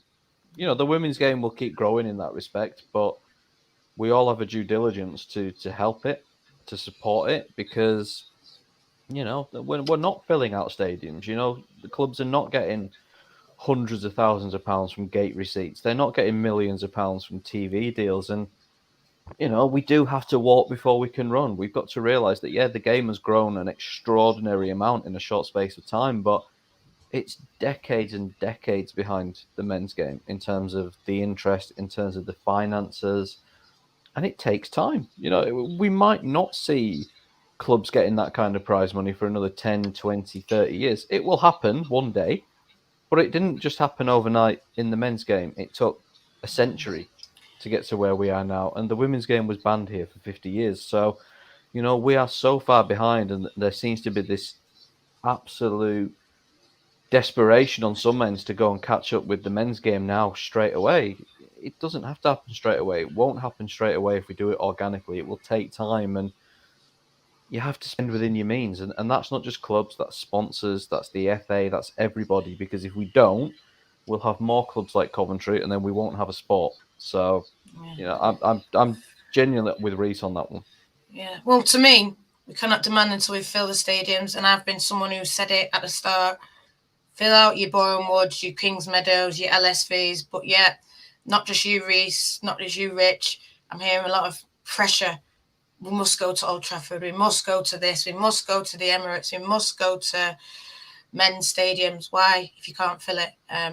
the women's game will keep growing in that respect, but we all have a due diligence to help it, to support it, because we're not filling out stadiums. The clubs are not getting hundreds of thousands of pounds from gate receipts. They're not getting millions of pounds from TV deals. And, we do have to walk before we can run. We've got to realise that, yeah, the game has grown an extraordinary amount in a short space of time, but it's decades and decades behind the men's game in terms of the interest, in terms of the finances. And it takes time. We might not see clubs getting that kind of prize money for another 10, 20, 30 years. It will happen one day, but it didn't just happen overnight in the men's game. It took a century to get to where we are now. And the women's game was banned here for 50 years. So You know, we are so far behind, and there seems to be this absolute desperation on some ends to go and catch up with the men's game now straight away. It doesn't have to happen straight away. It won't happen straight away if we do it organically. It will take time, and you have to spend within your means. And that's not just clubs, that's sponsors, that's the FA, that's everybody. Because if we don't, we'll have more clubs like Coventry, and then we won't have a sport. So, you know, I'm genuinely with Reece on that one. Yeah. Well, to me, we cannot demand until we fill the stadiums. And I've been someone who said it at the start. Fill out your Boreham Woods, your Kings Meadows, your LSVs. But yeah, not just you, Reece, not just you, Rich. I'm hearing a lot of pressure. We must go to Old Trafford. We must go to this. We must go to the Emirates. We must go to men's stadiums. Why, if you can't fill it?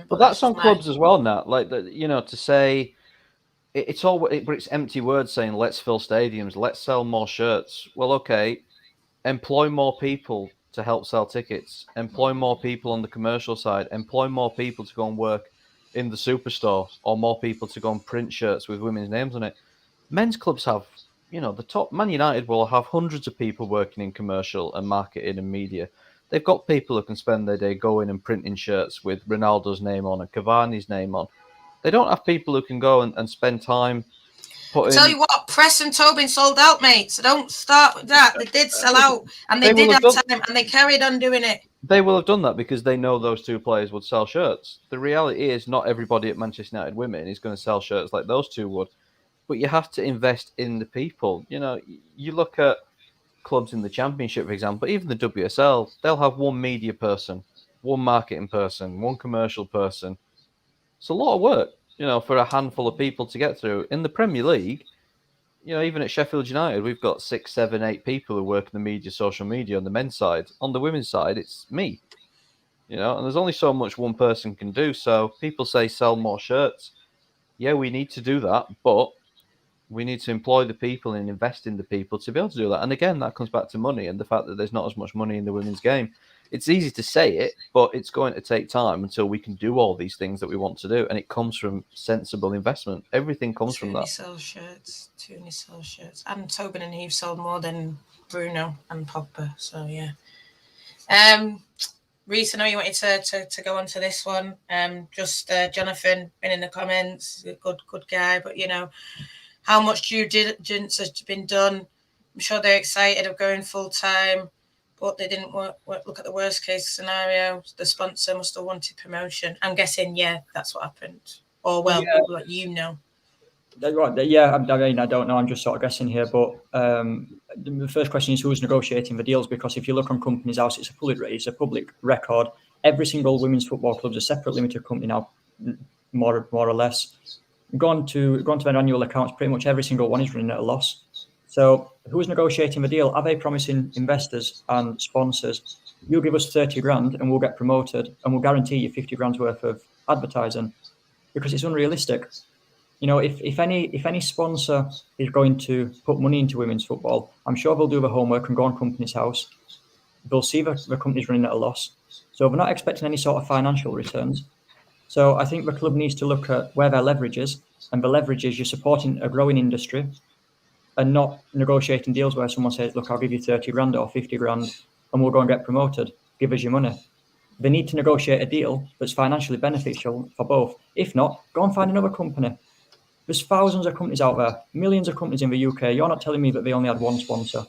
But that's on clubs as well, Nat. Like, you know, to say it's empty words saying let's fill stadiums, let's sell more shirts. Well, okay, employ more people to help sell tickets. Employ more people on the commercial side. Employ more people to go and work in the superstore, or more people to go and print shirts with women's names on it. Men's clubs have, you know, the top. Man United will have hundreds of people working in commercial and marketing and media. They've got people who can spend their day going and printing shirts with Ronaldo's name on and Cavani's name on. They don't have people who can go and spend time putting... Tell you what, Press and Tobin sold out, mate. So don't start with that. They did sell out, and they did have time, and they carried on doing it. They will have done that because they know those two players would sell shirts. The reality is not everybody at Manchester United women is going to sell shirts like those two would. But you have to invest in the people. You know, you look at clubs in the Championship, for example, even the WSL, they'll have one media person, one marketing person, one commercial person. It's a lot of work, you know, for a handful of people to get through. In the Premier League, you know, even at Sheffield United, we've got 6, 7, 8 people who work in the media, social media on the men's side. On the women's side, it's me, you know, and there's only so much one person can do. So people say sell more shirts. Yeah, we need to do that, but we need to employ the people and invest in the people to be able to do that. And again, that comes back to money and the fact that there's not as much money in the women's game. It's easy to say it, but it's going to take time until we can do all these things that we want to do. And it comes from sensible investment. Everything comes from that. Toonie sell shirts. And Tobin and Eve sold more than Bruno and Pogba. So, yeah. Reece, I know you wanted to go on to this one. Jonathan, been in the comments, good guy. But, you know, how much due diligence has been done? I'm sure they're excited of going full time. But they didn't look at the worst case scenario. The sponsor must have wanted promotion. I'm guessing, yeah, that's what happened. Or, well, like you know. Right, yeah, I mean, I don't know. I'm just sort of guessing here. But the first question is who's negotiating the deals? Because if you look on Companies House, it's a public record. Every single women's football club is a separate limited company now, more or less. Gone to their annual accounts, pretty much every single one is running at a loss. So who's negotiating the deal? Are they promising investors and sponsors, you give us 30 grand and we'll get promoted and we'll guarantee you 50 grand's worth of advertising? Because it's unrealistic. You know, if any sponsor is going to put money into women's football, I'm sure they'll do the homework and go on Companies House. They'll see the company's running at a loss. So they're not expecting any sort of financial returns. So I think the club needs to look at where their leverage is. And the leverage is you're supporting a growing industry and not negotiating deals where someone says, look, I'll give you 30 grand or 50 grand and we'll go and get promoted. Give us your money. They need to negotiate a deal that's financially beneficial for both. If not, go and find another company. There's thousands of companies out there, millions of companies in the UK. You're not telling me that they only had one sponsor.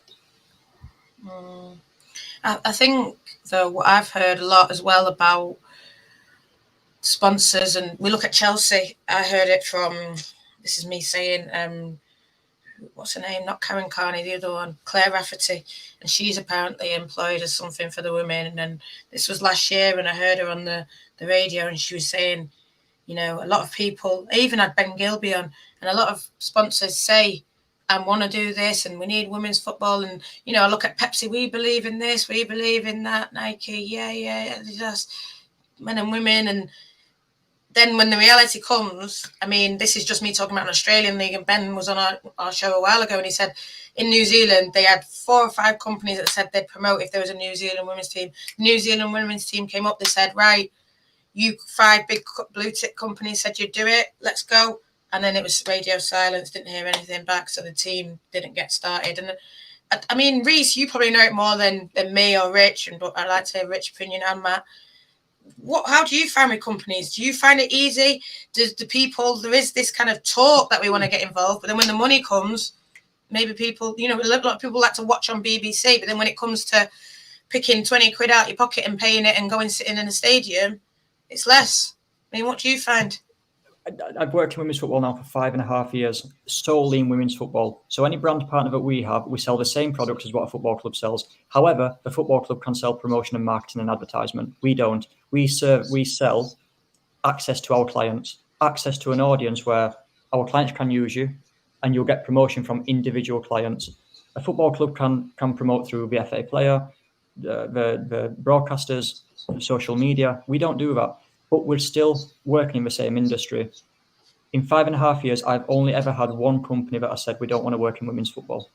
I think, though, what I've heard a lot as well about sponsors, and we look at Chelsea. I heard it from, this is me saying, what's her name? Not Karen Carney, the other one, Claire Rafferty. And she's apparently employed as something for the women. And then this was last year, and I heard her on the radio, and she was saying, you know, a lot of people, I even had Ben Gilby on, and a lot of sponsors say, I want to do this, and we need women's football. And, you know, I look at Pepsi, we believe in this, we believe in that, Nike, yeah, just men and women. And then when the reality comes, I mean, this is just me talking about an Australian league, and Ben was on our show a while ago, and he said in New Zealand, they had 4 or 5 companies that said they'd promote if there was a New Zealand women's team. The New Zealand women's team came up, they said, right, you 5 big blue tick companies said you'd do it, let's go. And then it was radio silence, didn't hear anything back, so the team didn't get started. And I mean, Reece, you probably know it more than me or Rich, but I like to hear Rich's opinion and Matt. How do you find with companies? Do you find it easy? There is this kind of talk that we want to get involved, but then when the money comes, maybe people, a lot of people like to watch on BBC, but then when it comes to picking 20 quid out your pocket and paying it and going sitting in a stadium, it's less. I mean, what do you find? I've worked in women's football now for 5.5 years, solely in women's football. So any brand partner that we have, we sell the same product as what a football club sells. However, the football club can sell promotion and marketing and advertisement. We don't. We sell access to our clients, access to an audience where our clients can use you, and you'll get promotion from individual clients. A football club can promote through the FA player, the broadcasters, social media. We don't do that. But we're still working in the same industry. In 5.5 years, I've only ever had one company that has said we don't want to work in women's football.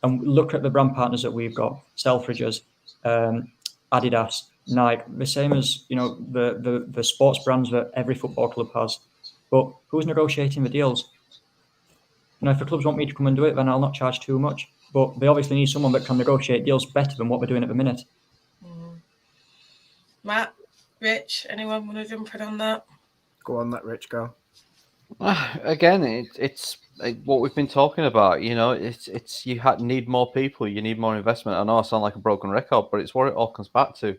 And look at the brand partners that we've got: Selfridges, Adidas, Nike, the same as the sports brands that every football club has. But who's negotiating the deals? If the clubs want me to come and do it, then I'll not charge too much. But they obviously need someone that can negotiate deals better than what we're doing at the minute. Matt, Rich, anyone want to jump in on that? Go on, let Rich go. Again, it's what we've been talking about. It's you need more people, you need more investment. I know I sound like a broken record, but it's what it all comes back to.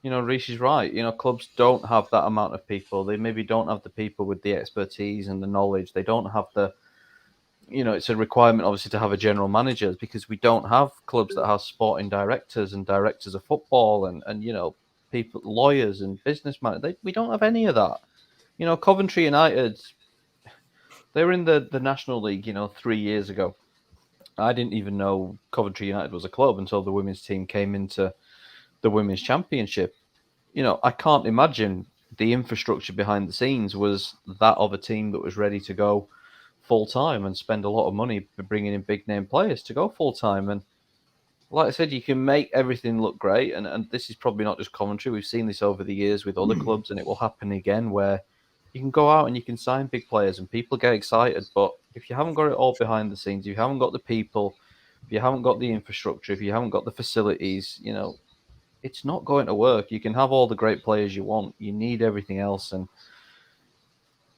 Reece is right. Clubs don't have that amount of people. They maybe don't have the people with the expertise and the knowledge. They don't have the, it's a requirement obviously to have a general manager, because we don't have clubs that have sporting directors and directors of football and people, lawyers and businessmen. We don't have any of that. Coventry United, they were in the National League, 3 years ago. I didn't even know Coventry United was a club until the women's team came into the Women's Championship. I can't imagine the infrastructure behind the scenes was that of a team that was ready to go full-time and spend a lot of money bringing in big-name players to go full-time. And like I said, you can make everything look great, and this is probably not just Coventry. We've seen this over the years with other clubs, and it will happen again, where you can go out and you can sign big players and people get excited. But if you haven't got it all behind the scenes, if you haven't got the people, if you haven't got the infrastructure, if you haven't got the facilities, it's not going to work. You can have all the great players you want. You need everything else. And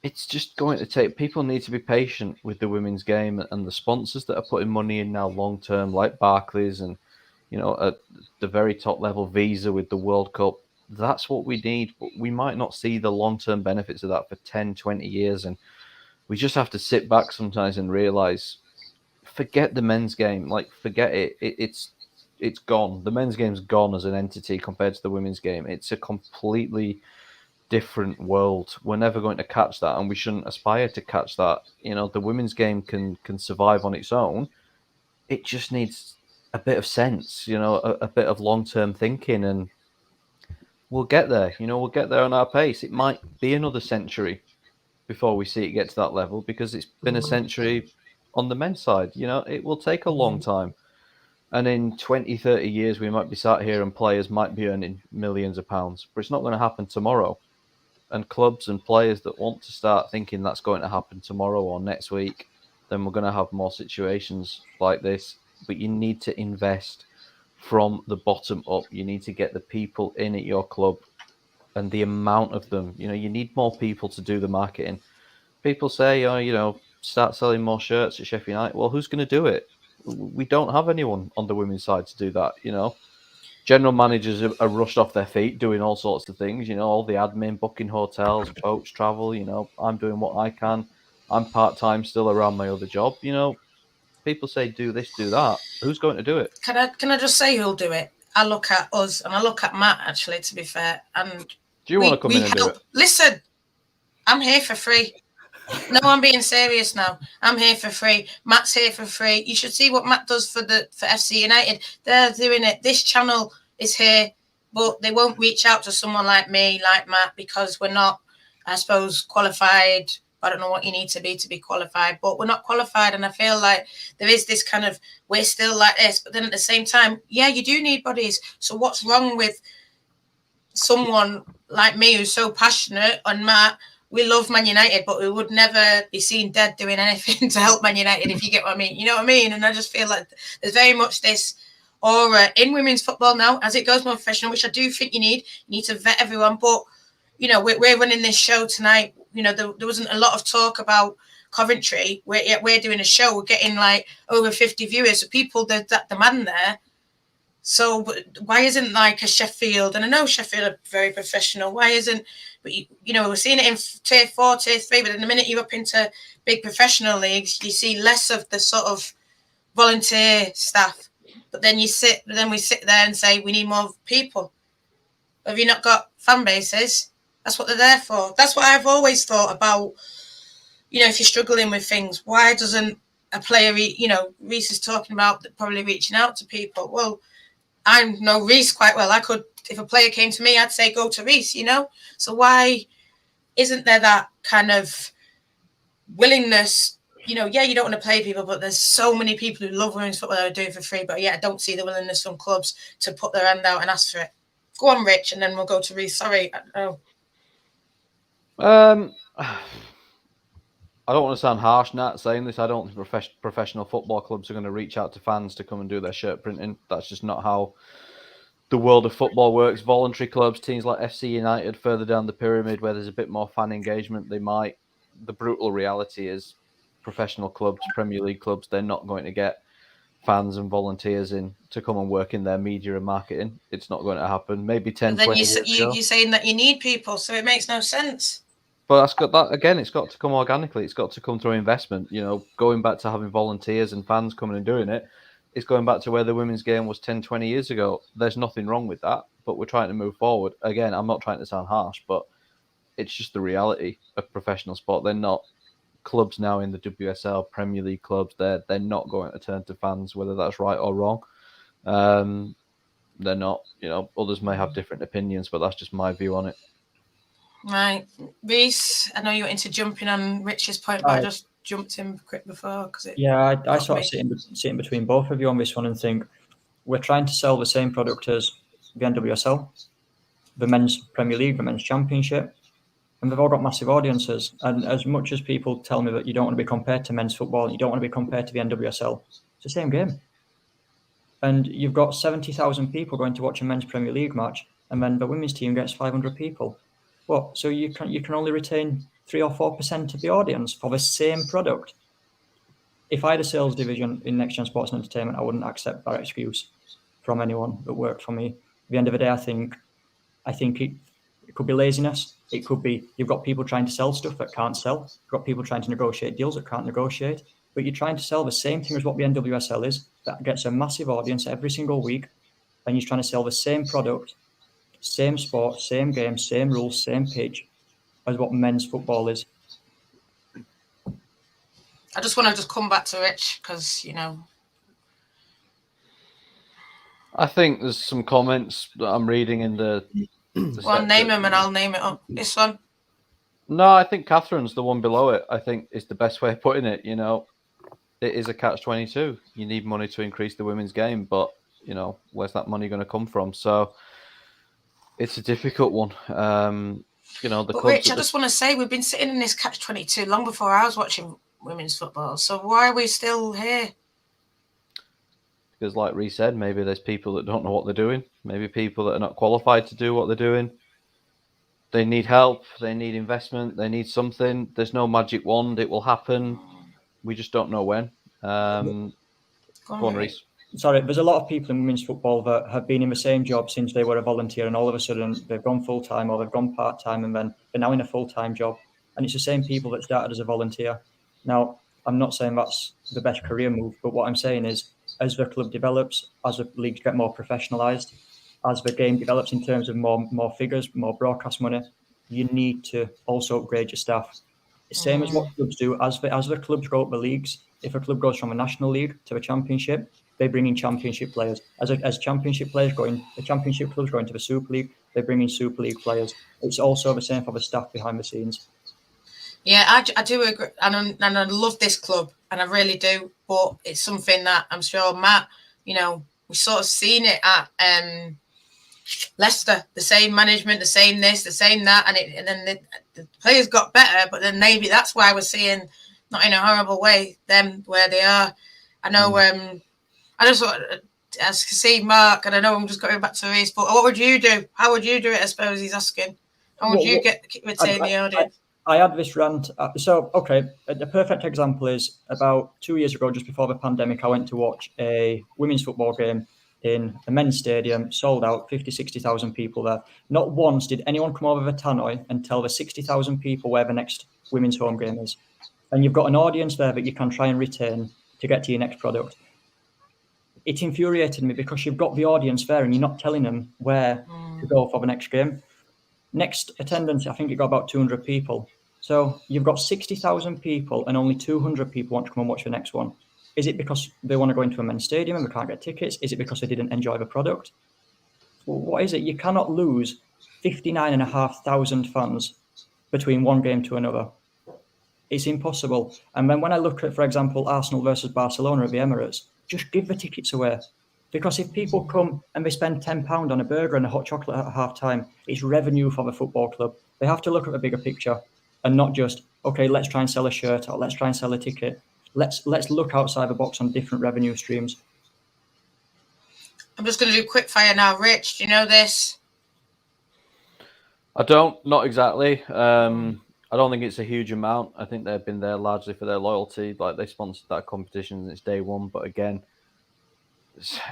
it's just going to take, people need to be patient with the women's game, and the sponsors that are putting money in now long-term, like Barclays and, at the very top level, Visa with the World Cup. That's what we need, but we might not see the long-term benefits of that for 10, 20 years. And we just have to sit back sometimes and realize, forget the men's game. Forget it. It's gone. The men's game's gone as an entity compared to the women's game. It's a completely different world. We're never going to catch that, and we shouldn't aspire to catch that. The women's game can survive on its own. It just needs a bit of sense, a bit of long-term thinking, and we'll get there. We'll get there on our pace. It might be another century before we see it get to that level, because it's been a century on the men's side. It will take a long time. And in 20, 30 years, we might be sat here and players might be earning millions of pounds, but it's not going to happen tomorrow. And clubs and players that want to start thinking that's going to happen tomorrow or next week, then we're going to have more situations like this. But you need to invest from the bottom up. You need to get the people in at your club, and the amount of them. You need more people to do the marketing. People say, start selling more shirts at Sheffield United. Well, who's going to do it? We don't have anyone on the women's side to do that. General managers are rushed off their feet doing all sorts of things. All the admin, booking hotels, boats, travel. I'm doing what I can. I'm part-time still around my other job. People say do this, do that. Who's going to do it? Can I just say who'll do it? I look at us, and I look at Matt, actually, to be fair. And do you want to come in and do it? Listen, I'm here for free. No, I'm being serious now. I'm here for free. Matt's here for free. You should see what Matt does for FC United. They're doing it. This channel is here, but they won't reach out to someone like me, like Matt, because we're not, I suppose, qualified. I don't know what you need to be qualified, but we're not qualified. And I feel like there is this kind of, we're still like this, but then at the same time, yeah, you do need bodies. So what's wrong with someone like me who's so passionate, and Matt, we love Man United, but we would never be seen dead doing anything to help Man United, if you get what I mean. You know what I mean? And I just feel like there's very much this aura in women's football now, as it goes more professional, which I do think you need to vet everyone. But, you know, we're running this show tonight. You know, there wasn't a lot of talk about Coventry. We're doing a show. We're getting like over 50 viewers. So people, there's that demand there. So why isn't like a Sheffield, and I know Sheffield are very professional, why isn't, but you know, we're seeing it in tier 4, tier 3, but in the minute you're up into big professional leagues, you see less of the sort of volunteer staff. But then we sit there and say, we need more people. Have you not got fan bases? That's what they're there for. That's what I've always thought about, you know, if you're struggling with things, why doesn't a player, you know, Reece is talking about probably reaching out to people. Well, I know Reece quite well. I could, if a player came to me, I'd say go to Reece, you know? So why isn't there that kind of willingness? You know, yeah, you don't want to play people, but there's so many people who love women's football that are doing it for free. But yeah, I don't see the willingness from clubs to put their hand out and ask for it. Go on, Rich, and then we'll go to Reece. Sorry. I don't want to sound harsh, Nat, saying this. I don't think professional football clubs are going to reach out to fans to come and do their shirt printing. That's just not how the world of football works. Voluntary clubs, teams like FC United, further down the pyramid, where there's a bit more fan engagement, they might. The brutal reality is professional clubs, Premier League clubs, they're not going to get fans and volunteers in to come and work in their media and marketing. It's not going to happen. Maybe 10, 20 years ago. You're saying that you need people, so it makes no sense. But that's got that again. It's got to come organically. It's got to come through investment. You know, going back to having volunteers and fans coming and doing it, it's going back to where the women's game was 10, 20 years ago. There's nothing wrong with that, but we're trying to move forward. Again, I'm not trying to sound harsh, but it's just the reality of professional sport. They're not clubs now in the WSL, Premier League clubs. They're not going to turn to fans, whether that's right or wrong. They're not. You know, others may have different opinions, but that's just my view on it. Right, Reece, I know you were into jumping on Rich's point, but I just jumped in quick before because it. Yeah, I sort of sit in between both of you on this one and think we're trying to sell the same product as the NWSL, the men's Premier League, the men's Championship, and they've all got massive audiences. And as much as people tell me that you don't want to be compared to men's football, you don't want to be compared to the NWSL, it's the same game. And you've got 70,000 people going to watch a men's Premier League match, and then the women's team gets 500 people. What? So you can only retain 3 or 4% of the audience for the same product. If I had a sales division in Next Gen Sports and Entertainment, I wouldn't accept that excuse from anyone that worked for me. At the end of the day, I think it could be laziness. It could be you've got people trying to sell stuff that can't sell. You've got people trying to negotiate deals that can't negotiate. But you're trying to sell the same thing as what the NWSL is. That gets a massive audience every single week. And you're trying to sell the same product, same sport, same game, same rules, same pitch as what men's football is. I just want to come back to Rich because, you know. I think there's some comments that I'm reading in the well, name them and I'll name it up. This one? No, I think Catherine's the one below it. I think is the best way of putting it. You know, it is a catch-22. You need money to increase the women's game, but, you know, where's that money going to come from? So it's a difficult one. You know, but Rich, I just want to say we've been sitting in this catch-22 long before I was watching women's football. So why are we still here? Because like Reece said, maybe there's people that don't know what they're doing. Maybe people that are not qualified to do what they're doing. They need help. They need investment. They need something. There's no magic wand. It will happen. We just don't know when. Go on, Reece. Sorry, there's a lot of people in women's football that have been in the same job since they were a volunteer, and all of a sudden they've gone full-time or they've gone part-time, and then they're now in a full-time job. And it's the same people that started as a volunteer. Now, I'm not saying that's the best career move, but what I'm saying is, as the club develops, as the leagues get more professionalised, as the game develops in terms of more figures, more broadcast money, you need to also upgrade your staff. Same as what clubs do. As the clubs grow up the leagues, if a club goes from a national league to a championship, they bring in championship players. As championship players the championship clubs go into the Super League, they bring in Super League players. It's also the same for the staff behind the scenes. Yeah, I do agree, and I love this club, and I really do. But it's something that I'm sure Matt, you know, we sort of seen it at Leicester, the same management, the same this, the same that, and then the players got better, but then maybe that's why we're seeing, not in a horrible way, them where they are. I know. I just want, as you can see, Mark, and I know I'm just going back to Reece, but what would you do? How would you do it? I suppose he's asking. How would you retain the audience? I had this rant. So, okay, the perfect example is about 2 years ago, just before the pandemic, I went to watch a women's football game in the men's stadium, sold out, 50, 60,000 people there. Not once did anyone come over the tannoy and tell the 60,000 people where the next women's home game is. And you've got an audience there that you can try and retain to get to your next product. It infuriated me because you've got the audience there and you're not telling them where to go for the next game. Next attendance, I think it got about 200 people. So you've got 60,000 people and only 200 people want to come and watch the next one. Is it because they want to go into a men's stadium and they can't get tickets? Is it because they didn't enjoy the product? Well, what is it? You cannot lose 59,500 fans between one game to another. It's impossible. And then when I look at, for example, Arsenal versus Barcelona at the Emirates, just give the tickets away. Because if people come and they spend £10 on a burger and a hot chocolate at half time, it's revenue for the football club. They have to look at the bigger picture and not just, okay, let's try and sell a shirt or let's try and sell a ticket. Let's look outside the box on different revenue streams. I'm just going to do quick fire now. Rich, do you know this? I don't, not exactly. I don't think it's a huge amount. I think they've been there largely for their loyalty. Like they sponsored that competition and it's day one. But again,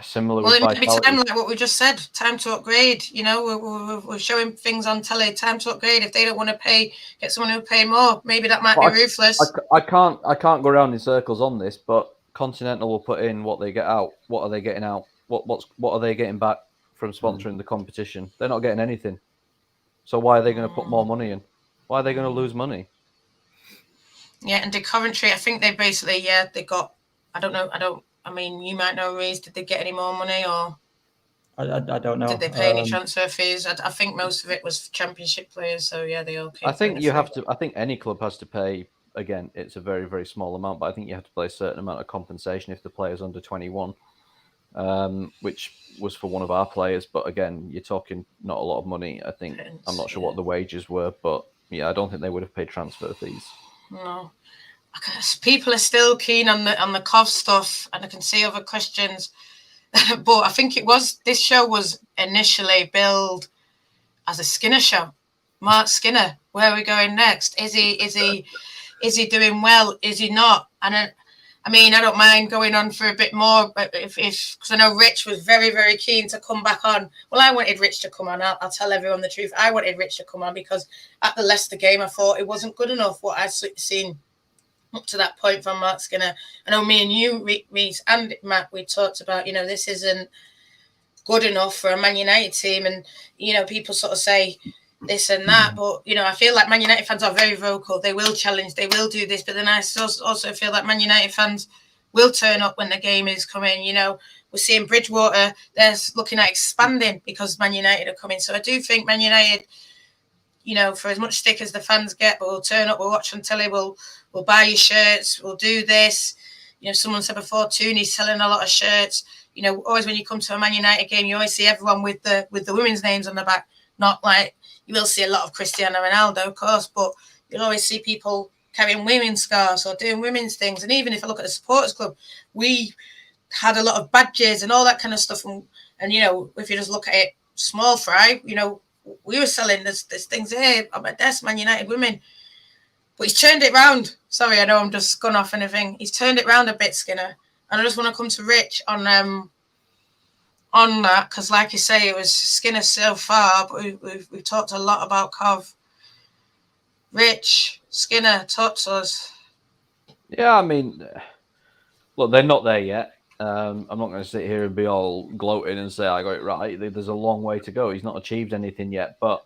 similar. Well, with it might be Vitality. time, like what we just said. Time to upgrade. You know, we're showing things on telly. Time to upgrade. If they don't want to pay, get someone who'll pay more. Maybe that might be ruthless. I can't go around in circles on this. But Continental will put in what they get out. What are they getting out? What are they getting back from sponsoring the competition? They're not getting anything. So why are they going to put more money in? Why are they going to lose money? Yeah, and the Coventry, I think they basically, they got, I mean, you might know, Reece, did they get any more money or? I don't know. Did they pay any transfer fees? I think most of it was championship players, so yeah, they all came. I think you have to, I think any club has to pay, again, it's a very, very small amount, but I think you have to pay a certain amount of compensation if the player's under 21, which was for one of our players. But again, you're talking not a lot of money. I think, I'm not sure what the wages were, but yeah, I don't think they would have paid transfer fees. No, people are still keen on the Cov stuff, and I can see other questions. But I think this show was initially billed as a Skinner show. Marc Skinner, where are we going next? Is he doing well? Is he not? And I mean, I don't mind going on for a bit more, but if because I know Rich was very, very keen to come back on. Well, I wanted Rich to come on. I'll tell everyone the truth. I wanted Rich to come on because at the Leicester game, I thought it wasn't good enough what I'd seen up to that point from Marc Skinner. I know me and you, Reece and Matt, we talked about, this isn't good enough for a Man United team. And, people sort of say this and that. But, I feel like Man United fans are very vocal. They will challenge. They will do this. But then I also feel like Man United fans will turn up when the game is coming. We're seeing Bridgewater. They're looking at expanding because Man United are coming. So I do think Man United, for as much stick as the fans get, but we'll turn up, we'll watch on telly, we'll buy you shirts, we'll do this. Someone said before, Tooney's selling a lot of shirts. Always when you come to a Man United game, you always see everyone with the women's names on the back. Not like you will see a lot of Cristiano Ronaldo, of course, but you'll always see people carrying women's scarves or doing women's things. And even if I look at the supporters club, we had a lot of badges and all that kind of stuff. And if you just look at it, small fry, we were selling there's things here on my desk, Man United women. But he's turned it round. Sorry, I know I'm just gone off anything. He's turned it round a bit, Skinner. And I just want to come to Rich on that, because like you say, it was Skinner so far, but we've talked a lot about Cov. Rich, Skinner, talk to us. Yeah, I mean, look, they're not there yet. I'm not going to sit here and be all gloating and say I got it right. There's a long way to go. He's not achieved anything yet, but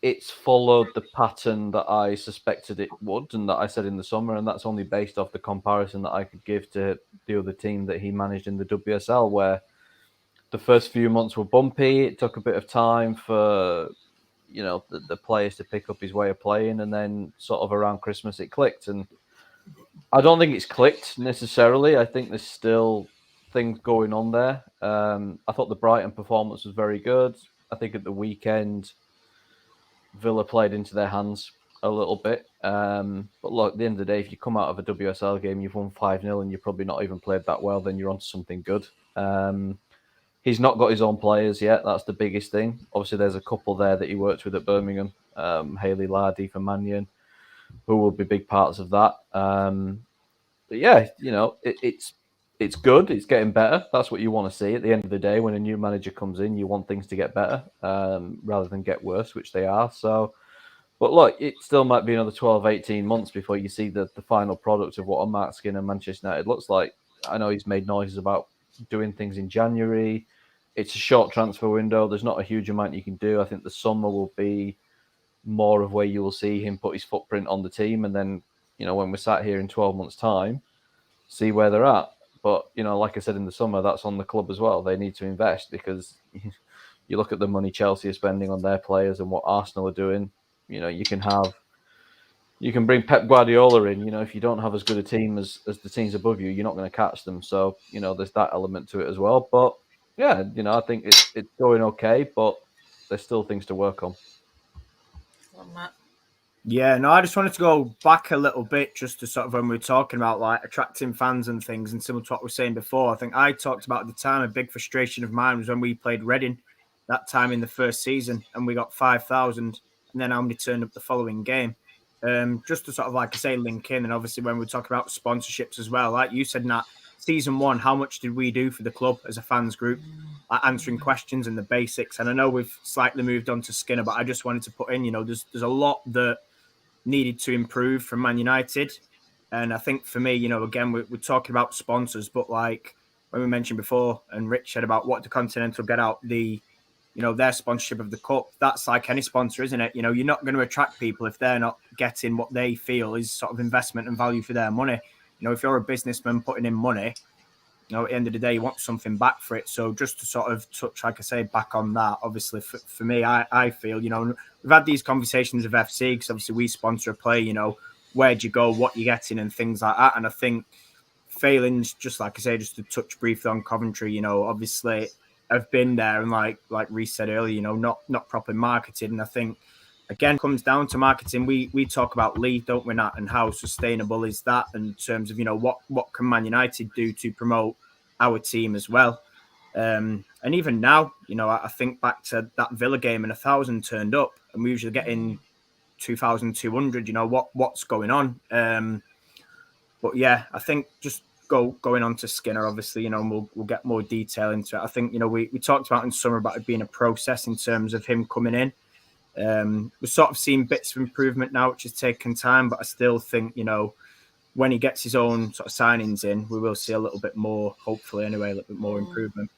it's followed the pattern that I suspected it would and that I said in the summer, and that's only based off the comparison that I could give to the other team that he managed in the WSL, where the first few months were bumpy. It took a bit of time for, the players to pick up his way of playing, and then sort of around Christmas it clicked. And I don't think it's clicked necessarily. I think there's still things going on there. I thought the Brighton performance was very good. I think at the weekend, Villa played into their hands a little bit. But look, at the end of the day, if you come out of a WSL game, you've won 5-0 and you've probably not even played that well, then you're onto something good. He's not got his own players yet. That's the biggest thing. Obviously, there's a couple there that he worked with at Birmingham, Hayley Lardy for Mannion, who will be big parts of that. But yeah, it's good. It's getting better. That's what you want to see at the end of the day. When a new manager comes in, you want things to get better rather than get worse, which they are. So, but look, it still might be another 12, 18 months before you see the final product of what a Marc Skinner Manchester United looks like. I know he's made noises about doing things in January. It's a short transfer window. There's not a huge amount you can do. I think the summer will be more of where you will see him put his footprint on the team. And then, when we're sat here in 12 months' time, see where they're at. But, like I said in the summer, that's on the club as well. They need to invest because you look at the money Chelsea are spending on their players and what Arsenal are doing. You can bring Pep Guardiola in. If you don't have as good a team as the teams above you, you're not going to catch them. So, there's that element to it as well. But, yeah, I think it's going okay, but there's still things to work on. Yeah, no, I just wanted to go back a little bit just to sort of when we were talking about like attracting fans and things and similar to what we were saying before. I think I talked about at the time a big frustration of mine was when we played Reading that time in the first season and we got 5,000 and then how many turned up the following game. Just to sort of, like I say, link in. And obviously when we talk about sponsorships as well, like you said, Nat, season 1, how much did we do for the club as a fans group? Like answering questions and the basics. And I know we've slightly moved on to Skinner, but I just wanted to put in, there's a lot that needed to improve from Man United. And I think for me, again, we're talking about sponsors, but like when we mentioned before, and Rich said about what the Continental get out, their sponsorship of the cup, that's like any sponsor, isn't it? You're not going to attract people if they're not getting what they feel is sort of investment and value for their money. If you're a businessman putting in money, at the end of the day, you want something back for it. So just to sort of touch, like I say, back on that, obviously for me, I feel, we've had these conversations with FC because obviously we sponsor a play, where'd you go, what you're getting and things like that. And I think failings, just like I say, just to touch briefly on Coventry, obviously have been there and like Reece said earlier, not properly marketed. And I think, again, it comes down to marketing. We talk about Lee, don't we, Nat, and how sustainable is that in terms of, what can Man United do to promote our team as well. And even now, I think back to that Villa game and 1,000 turned up and we usually getting 2,200, what's going on? But yeah, I think just going on to Skinner, obviously, we'll get more detail into it. I think, we talked about in summer about it being a process in terms of him coming in. We've sort of seen bits of improvement now, which has taken time, but I still think, when he gets his own sort of signings in, we will see a little bit more, hopefully anyway, a little bit more improvement.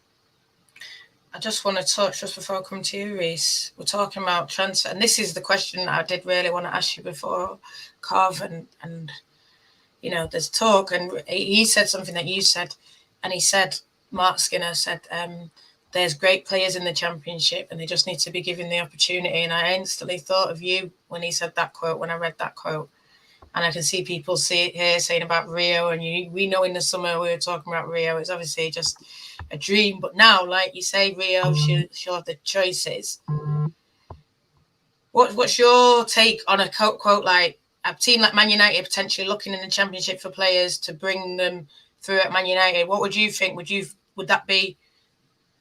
I just want to touch, just before I come to you, Reece, we're talking about transfer, and this is the question that I did really want to ask you before, Cov, and there's talk, and he said something that you said, and he said, Marc Skinner said, there's great players in the Championship and they just need to be given the opportunity. And I instantly thought of you when he said that quote, when I read that quote. And I can see people here saying about Rio, and we know in the summer we were talking about Rio. It's obviously just a dream. But now, like you say, Rio, she'll have the choices. What's your take on a quote like a team like Man United potentially looking in the Championship for players to bring them through at Man United? What would you think? Would that be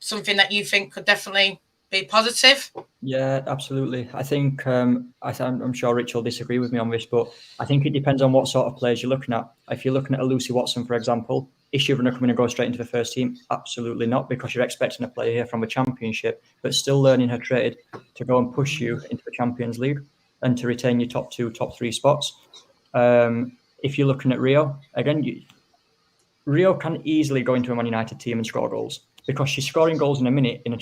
something that you think could definitely be positive? Yeah, absolutely. I think I'm sure Rich will disagree with me on this, but I think it depends on what sort of players you're looking at. If you're looking at a Lucy Watson, for example, is she going to come in and go straight into the first team? Absolutely not, because you're expecting a player here from the Championship, but still learning her trade to go and push you into the Champions League and to retain your top 2, top 3 spots. If you're looking at Rio, again, Rio can easily go into a Man United team and score goals, because she's scoring goals in a minute in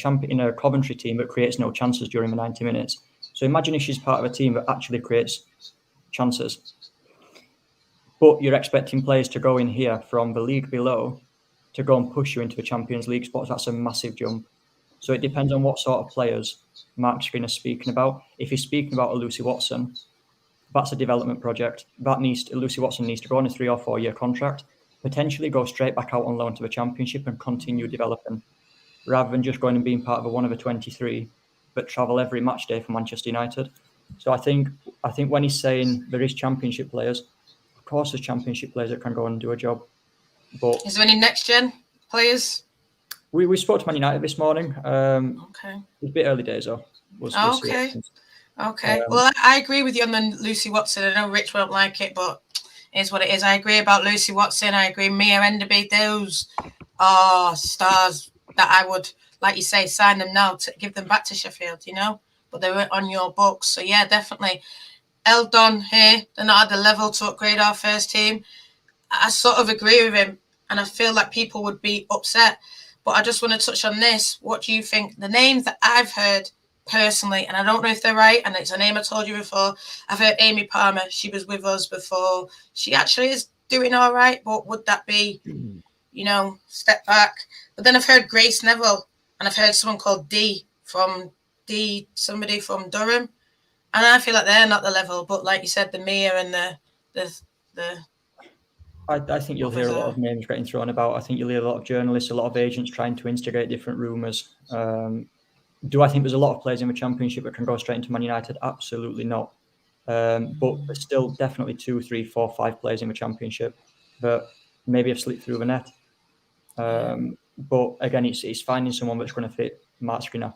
a Coventry team that creates no chances during the 90 minutes. So imagine if she's part of a team that actually creates chances. But you're expecting players to go in here from the league below to go and push you into the Champions League spots. That's a massive jump. So it depends on what sort of players Marc Skinner's speaking about. If he's speaking about a Lucy Watson, that's a development project. Lucy Watson needs to go on a 3 or 4 year contract, potentially go straight back out on loan to the Championship and continue developing, rather than just going and being part of one of the 23, but travel every match day for Manchester United. So I think when he's saying there is championship players, of course there's championship players that can go and do a job. But is there any next gen players? We spoke to Man United this morning. Okay. It's a bit early days though. Okay. Well, I agree with you on the Lucy Watson. I know Rich won't like it, but it is what it is. I agree about Lucy Watson. I agree Mia Enderby. Those are stars that I would, like you say, sign them now to give them back to Sheffield, but they weren't on your books. So, yeah, definitely. Eldon here, they're not at the level to upgrade our first team. I sort of agree with him, and I feel like people would be upset. But I just want to touch on this. What do you think? The names that I've heard personally, and I don't know if they're right, and it's a name I told you before. I've heard Amy Palmer. She was with us before. She actually is doing all right, but would that be, step back? But then I've heard Grace Neville, and I've heard someone called somebody from Durham, and I feel like they're not the level. But like you said, the Mia and the I think you'll hear a lot of names getting thrown about. I think you'll hear a lot of journalists, a lot of agents trying to instigate different rumours. Do I think there's a lot of players in the Championship that can go straight into Man United? Absolutely not. But there's still definitely 2, 3, 4, 5 players in the Championship that maybe have slipped through the net. But again, it's finding someone that's going to fit Marc Skinner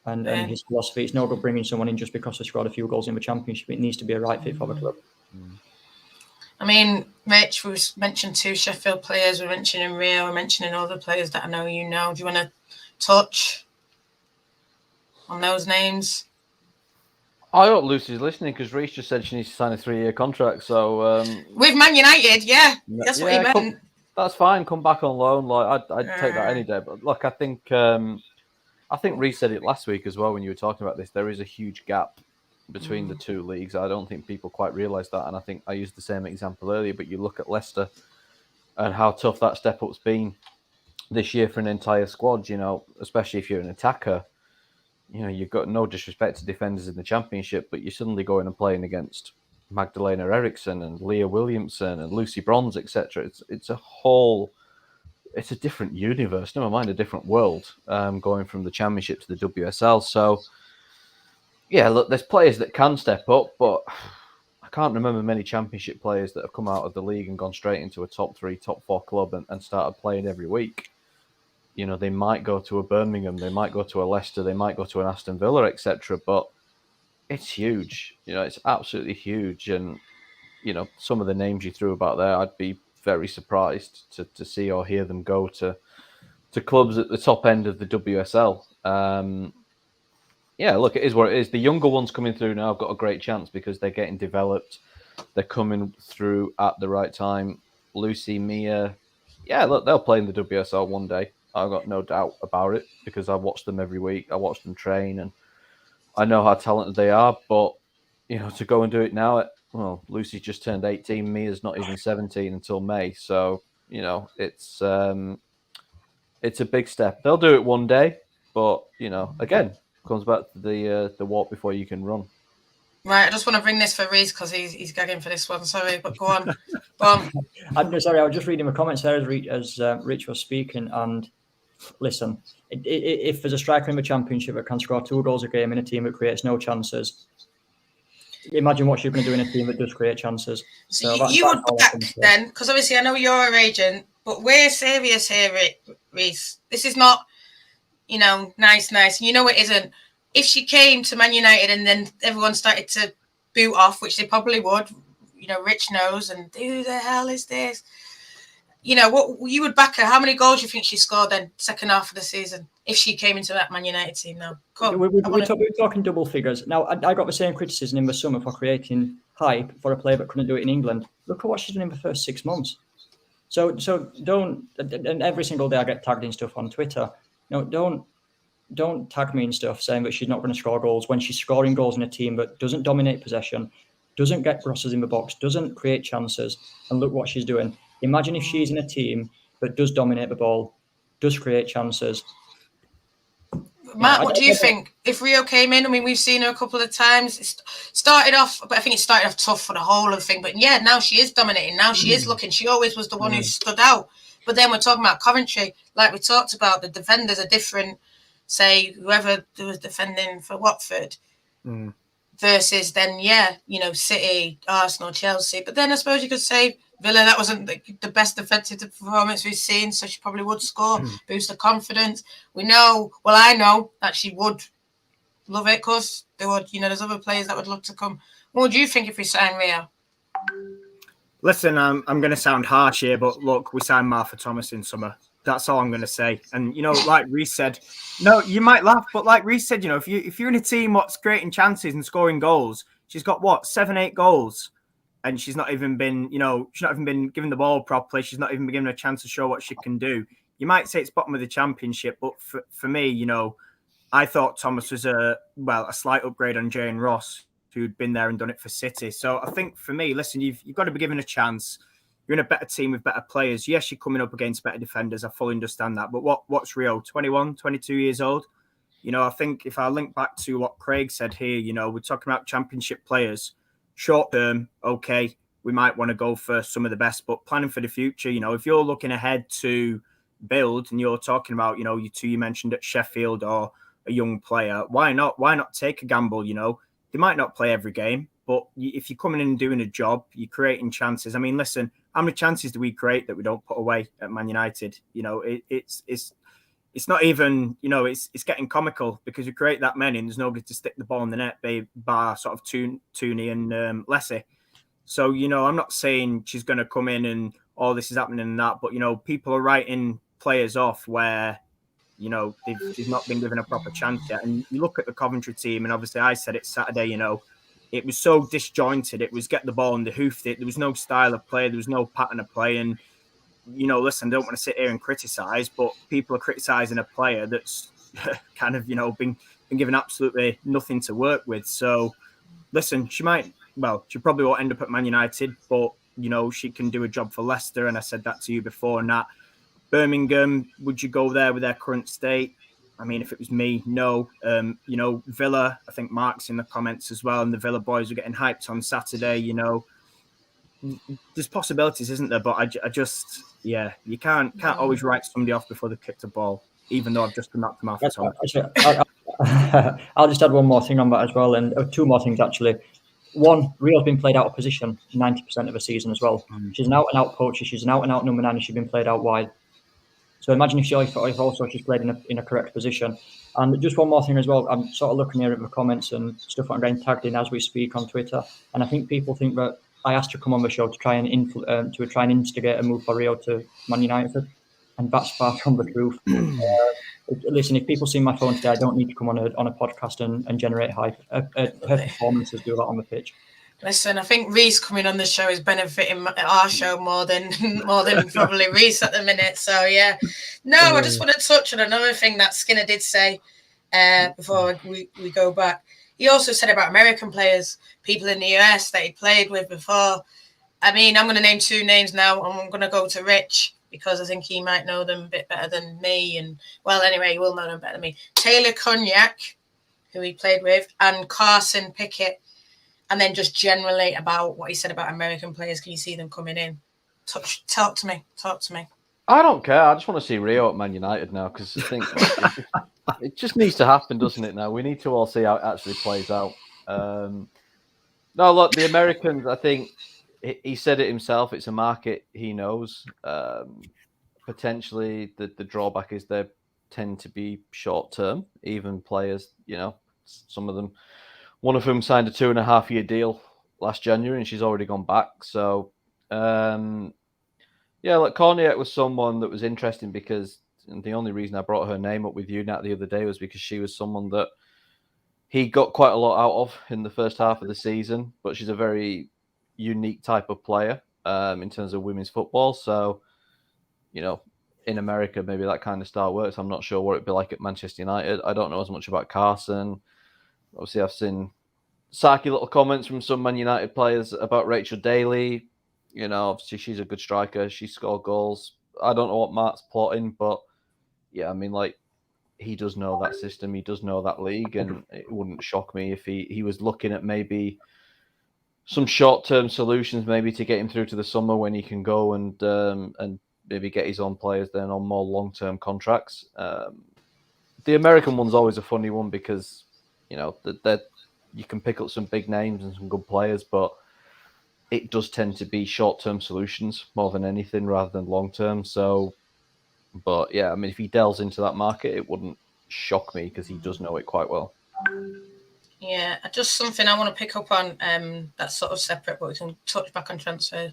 and his philosophy. It's no good bringing someone in just because they scored a few goals in the Championship. It needs to be a right fit for the club. I mean, Rich, we mentioned 2 Sheffield players. We're mentioning Rio. We're mentioning other players that I know you know. Do you want to touch on those names? I hope Lucy's listening because Reece just said she needs to sign a 3-year contract. So with Man United, that's what he meant. That's fine. Come back on loan. Like I'd take that any day. But look, I think Reece said it last week as well when you were talking about this. There is a huge gap between the 2 leagues. I don't think people quite realise that, and I think I used the same example earlier. But you look at Leicester and how tough that step up's been this year for an entire squad. Especially if you're an attacker. You've got no disrespect to defenders in the Championship, but you're suddenly going and playing against Magdalena Eriksson and Leah Williamson and Lucy Bronze, etc. It's a different universe, never mind a different world, going from the Championship to the WSL. So, yeah, look, there's players that can step up, but I can't remember many Championship players that have come out of the league and gone straight into a top 3, top 4 club and started playing every week. They might go to a Birmingham, they might go to a Leicester, they might go to an Aston Villa, etc. But it's huge. It's absolutely huge. And, some of the names you threw about there, I'd be very surprised to see or hear them go to clubs at the top end of the WSL. Look, it is what it is. The younger ones coming through now have got a great chance because they're getting developed. They're coming through at the right time. Lucy, Mia, look, they'll play in the WSL one day. I've got no doubt about it because I watch them every week. I watch them train and I know how talented they are. But, to go and do it now, Lucy just turned 18. Mia's not even 17 until May. So, it's a big step. They'll do it one day. But, again, comes back to the walk before you can run. Right, I just want to bring this for Reece because he's gagging for this one. Sorry, but go on. I'm sorry, I was just reading the comments there as Rich was speaking. And listen, if there's a striker in the Championship that can score 2 goals a game in a team that creates no chances, imagine what you're going to do in a team that does create chances. So you would back then, because obviously I know you're an agent, but we're serious here, Reece. This is not, nice. You know it isn't. If she came to Man United and then everyone started to boot off, which they probably would, Rich knows, and who the hell is this? What you would back her. How many goals do you think she scored then, second half of the season, if she came into that Man United team now? We're talking double figures. Now, I got the same criticism in the summer for creating hype for a player that couldn't do it in England. Look at what she's done in the first 6 months. So don't, and every single day I get tagged in stuff on Twitter. Don't tag me in stuff saying that she's not going to score goals when she's scoring goals in a team that doesn't dominate possession, doesn't get crosses in the box, doesn't create chances, and look what she's doing. Imagine if she's in a team that does dominate the ball, does create chances. Matt, what do you think? If Rio came in, we've seen her a couple of times. It started off, but I think it started off tough for the whole of the thing. But yeah, now she is dominating. Now she is looking. She always was the one who stood out. But then we're talking about Coventry, like we talked about. The defenders are different. Say whoever was defending for Watford, versus then, City, Arsenal, Chelsea. But then I suppose you could say Villa, that wasn't the best defensive performance we've seen, so she probably would score, boost her confidence. I know that she would love it, because there would, there's other players that would love to come. What would you think if we signed Rio? Listen, I'm going to sound harsh here, but look, we signed Martha Thomas in summer. That's all I'm going to say. And, like Reece said, no, you might laugh, but like Reece said, if you're in a team what's creating chances and scoring goals, she's got 7-8 goals, and she's not even been, she's not even been given the ball properly. She's not even been given a chance to show what she can do. You might say it's bottom of the championship, but for me, I thought Thomas was a slight upgrade on Jane Ross, who'd been there and done it for City. So I think for me, listen, you've got to be given a chance. You're in a better team with better players. Yes, you're coming up against better defenders. I fully understand that. But what's Rio? 21, 22 years old? I think if I link back to what Craig said here, we're talking about championship players. Short term, okay, we might want to go for some of the best, but planning for the future, if you're looking ahead to build and you're talking about, you two you mentioned at Sheffield or a young player, why not? Why not take a gamble? They might not play every game, but if you're coming in and doing a job, you're creating chances. I mean, listen, how many chances do we create that we don't put away at Man United? It's not even, it's getting comical because we create that many and there's nobody to stick the ball in the net, bar sort of Tooney and Lessie. So, I'm not saying she's going to come in and all this is happening and that, but, people are writing players off where, they've not been given a proper chance yet. And you look at the Coventry team, and obviously I said it Saturday, it was so disjointed. It was get the ball and they hoofed it. There was no style of play. There was no pattern of play. And, listen, I don't want to sit here and criticise, but people are criticising a player that's kind of, been given absolutely nothing to work with. So, listen, she probably won't end up at Man United, but, she can do a job for Leicester. And I said that to you before, and that. Birmingham, would you go there with their current state? I mean, if it was me, no. Villa, I think Marc's in the comments as well, and the Villa boys are getting hyped on Saturday. There's possibilities, isn't there? But I just, you can't always write somebody off before they've kicked a ball, even though I've just knocked them off the top. I'll just add one more thing on that as well, and two more things actually. One, Rio's been played out of position 90% of the season as well. She's an out-and-out poacher. She's an out-and-out number 9, and she's been played out wide. So imagine if she's played in a correct position. And just one more thing as well. I'm sort of looking here at the comments and stuff I'm getting tagged in as we speak on Twitter. And I think people think that I asked her to come on the show to try and instigate a move for Rio to Man United. And that's far from the truth. Listen, if people see my phone today, I don't need to come on a podcast and generate hype. Her performances do that on the pitch. Listen, I think Reece coming on the show is benefiting our show more than probably Reece at the minute. So yeah, no, I just want to touch on another thing that Skinner did say before we go back. He also said about American players, people in the US that he played with before. I mean, I'm going to name 2 names now. I'm going to go to Rich because I think he might know them a bit better than me. And well, anyway, he will know them better than me. Taylor Cognac, who he played with, and Carson Pickett. And then just generally about what he said about American players. Can you see them coming in? Talk to me. I don't care. I just want to see Rio at Man United now because I think it just needs to happen, doesn't it? Now we need to all see how it actually plays out. No, look, the Americans. I think he said it himself. It's a market he knows. Potentially, the drawback is they tend to be short term. Even players, some of them. One of whom signed a 2.5-year deal last January, and she's already gone back. So, Cognac was someone that was interesting because the only reason I brought her name up with you, Nat, the other day was because she was someone that he got quite a lot out of in the first half of the season. But she's a very unique type of player in terms of women's football. So, in America, maybe that kind of style works. I'm not sure what it'd be like at Manchester United. I don't know as much about Carson. Obviously, I've seen sarky little comments from some Man United players about Rachel Daly. Obviously, she's a good striker. She scored goals. I don't know what Marc's plotting, but yeah, I mean, he does know that system. He does know that league, and it wouldn't shock me if he was looking at maybe some short-term solutions, maybe to get him through to the summer when he can go and maybe get his own players then on more long-term contracts. The American one's always a funny one because, you can pick up some big names and some good players, but it does tend to be short-term solutions more than anything rather than long-term. So, but yeah, I mean, if he delves into that market, it wouldn't shock me because he does know it quite well. Yeah, just something I want to pick up on that's sort of separate, but we can touch back on transfer.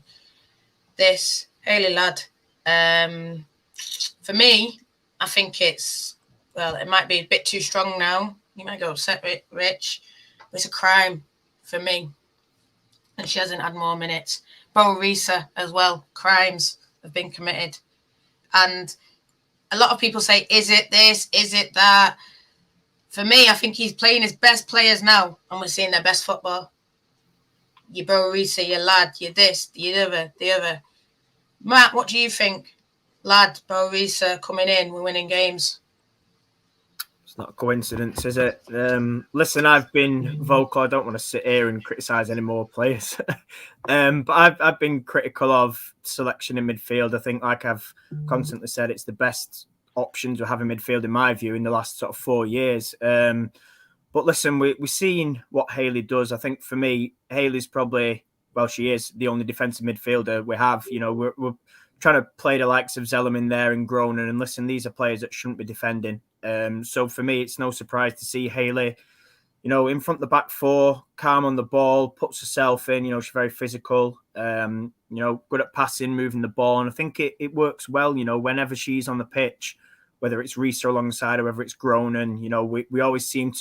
This Haley Ladd, for me, I think it's, well, it might be a bit too strong now. You might go upset, Rich, but it's a crime for me. And she hasn't had more minutes. Bo Reece as well, crimes have been committed. And a lot of people say, is it this, is it that? For me, I think he's playing his best players now, and we're seeing their best football. Your Bo Reece, your Ladd, your this, the other. Matt, what do you think? Ladd, Bo Reece coming in, we're winning games. It's not a coincidence, is it? Listen, I've been vocal. I don't want to sit here and criticise any more players. But I've been critical of selection in midfield. I think, like I've constantly said, it's the best options we have in midfield, in my view, in the last sort of 4 years. But listen, we've seen what Haley does. I think for me, Haley's probably, well, she is the only defensive midfielder we have. You know, we're trying to play the likes of Zellerman there and Groner. And listen, these are players that shouldn't be defending. So for me, it's no surprise to see Haley, you know, in front of the back four, calm on the ball, puts herself in. You know, she's very physical, you know, good at passing, moving the ball. And I think it works well, you know, whenever she's on the pitch, whether it's Reece alongside or whether it's Groner. You know, we always seem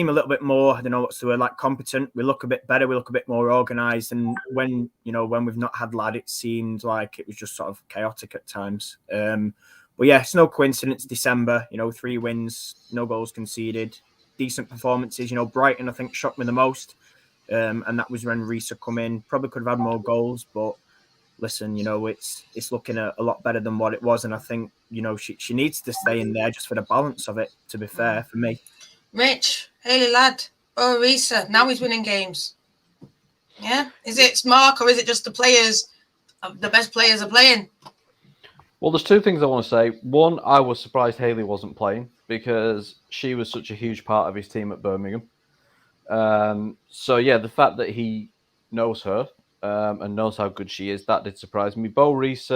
a little bit more, I don't know what's the word, like competent. We look a bit better. We look a bit more organised. And when we've not had Ladd, it seemed like it was just sort of chaotic at times. But yeah, it's no coincidence. December, you know, 3 wins, no goals conceded, decent performances. You know, Brighton, I think, shocked me the most. And that was when Reece come in. Probably could have had more goals, but listen, you know, it's looking a lot better than what it was. And I think, you know, she needs to stay in there just for the balance of it, to be fair, for me. Rich, Haley Ladd, Bo Reece, now he's winning games. Yeah? Is it Marc or is it just the players, the best players are playing? Well, there's 2 things I want to say. One, I was surprised Haley wasn't playing because she was such a huge part of his team at Birmingham. So, yeah, the fact that he knows her and knows how good she is, that did surprise me. Bo Reece,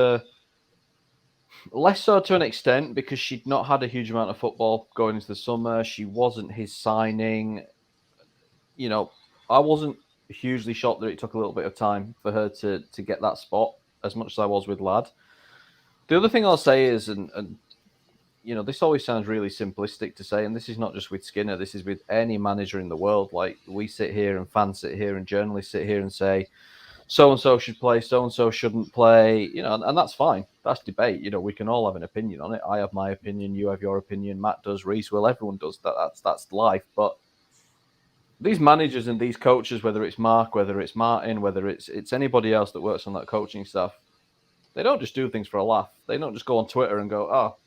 less so to an extent because she'd not had a huge amount of football going into the summer. She wasn't his signing. You know, I wasn't hugely shocked that it took a little bit of time for her to get that spot as much as I was with Ladd. The other thing I'll say is, and you know, this always sounds really simplistic to say, and this is not just with Skinner, this is with any manager in the world. Like, we sit here and fans sit here and journalists sit here and say, so-and-so should play, so-and-so shouldn't play, you know, and that's fine. That's debate. You know, we can all have an opinion on it. I have my opinion, you have your opinion, Matt does, Reece will, everyone does. That's life. But these managers and these coaches, whether it's Marc, whether it's Martin, whether it's anybody else that works on that coaching staff, they don't just do things for a laugh. They don't just go on Twitter and go, oh,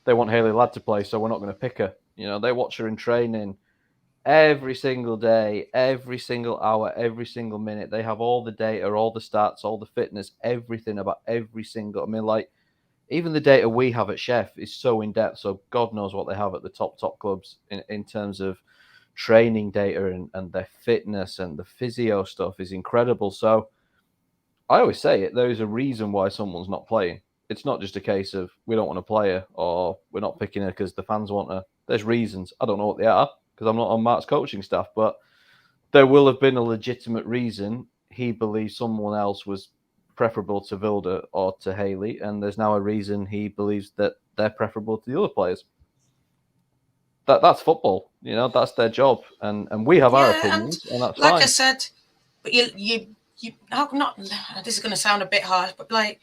they want Haley Ladd to play, so we're not going to pick her. You know, they watch her in training every single day, every single hour, every single minute. They have all the data, all the stats, all the fitness, everything about every single. I mean, like, even the data we have at Chef is so in depth. So God knows what they have at the top clubs in terms of training data and their fitness, and the physio stuff is incredible. So I always say it, there is a reason why someone's not playing. It's not just a case of we don't want to play her or we're not picking her because the fans want her. There's reasons. I don't know what they are because I'm not on Marc's coaching staff, but there will have been a legitimate reason he believes someone else was preferable to Vilda or to Haley, and there's now a reason he believes that they're preferable to the other players. That's football, you know, that's their job, and we have our opinions, and that's like fine. I said, but you not. This is going to sound a bit harsh, but like,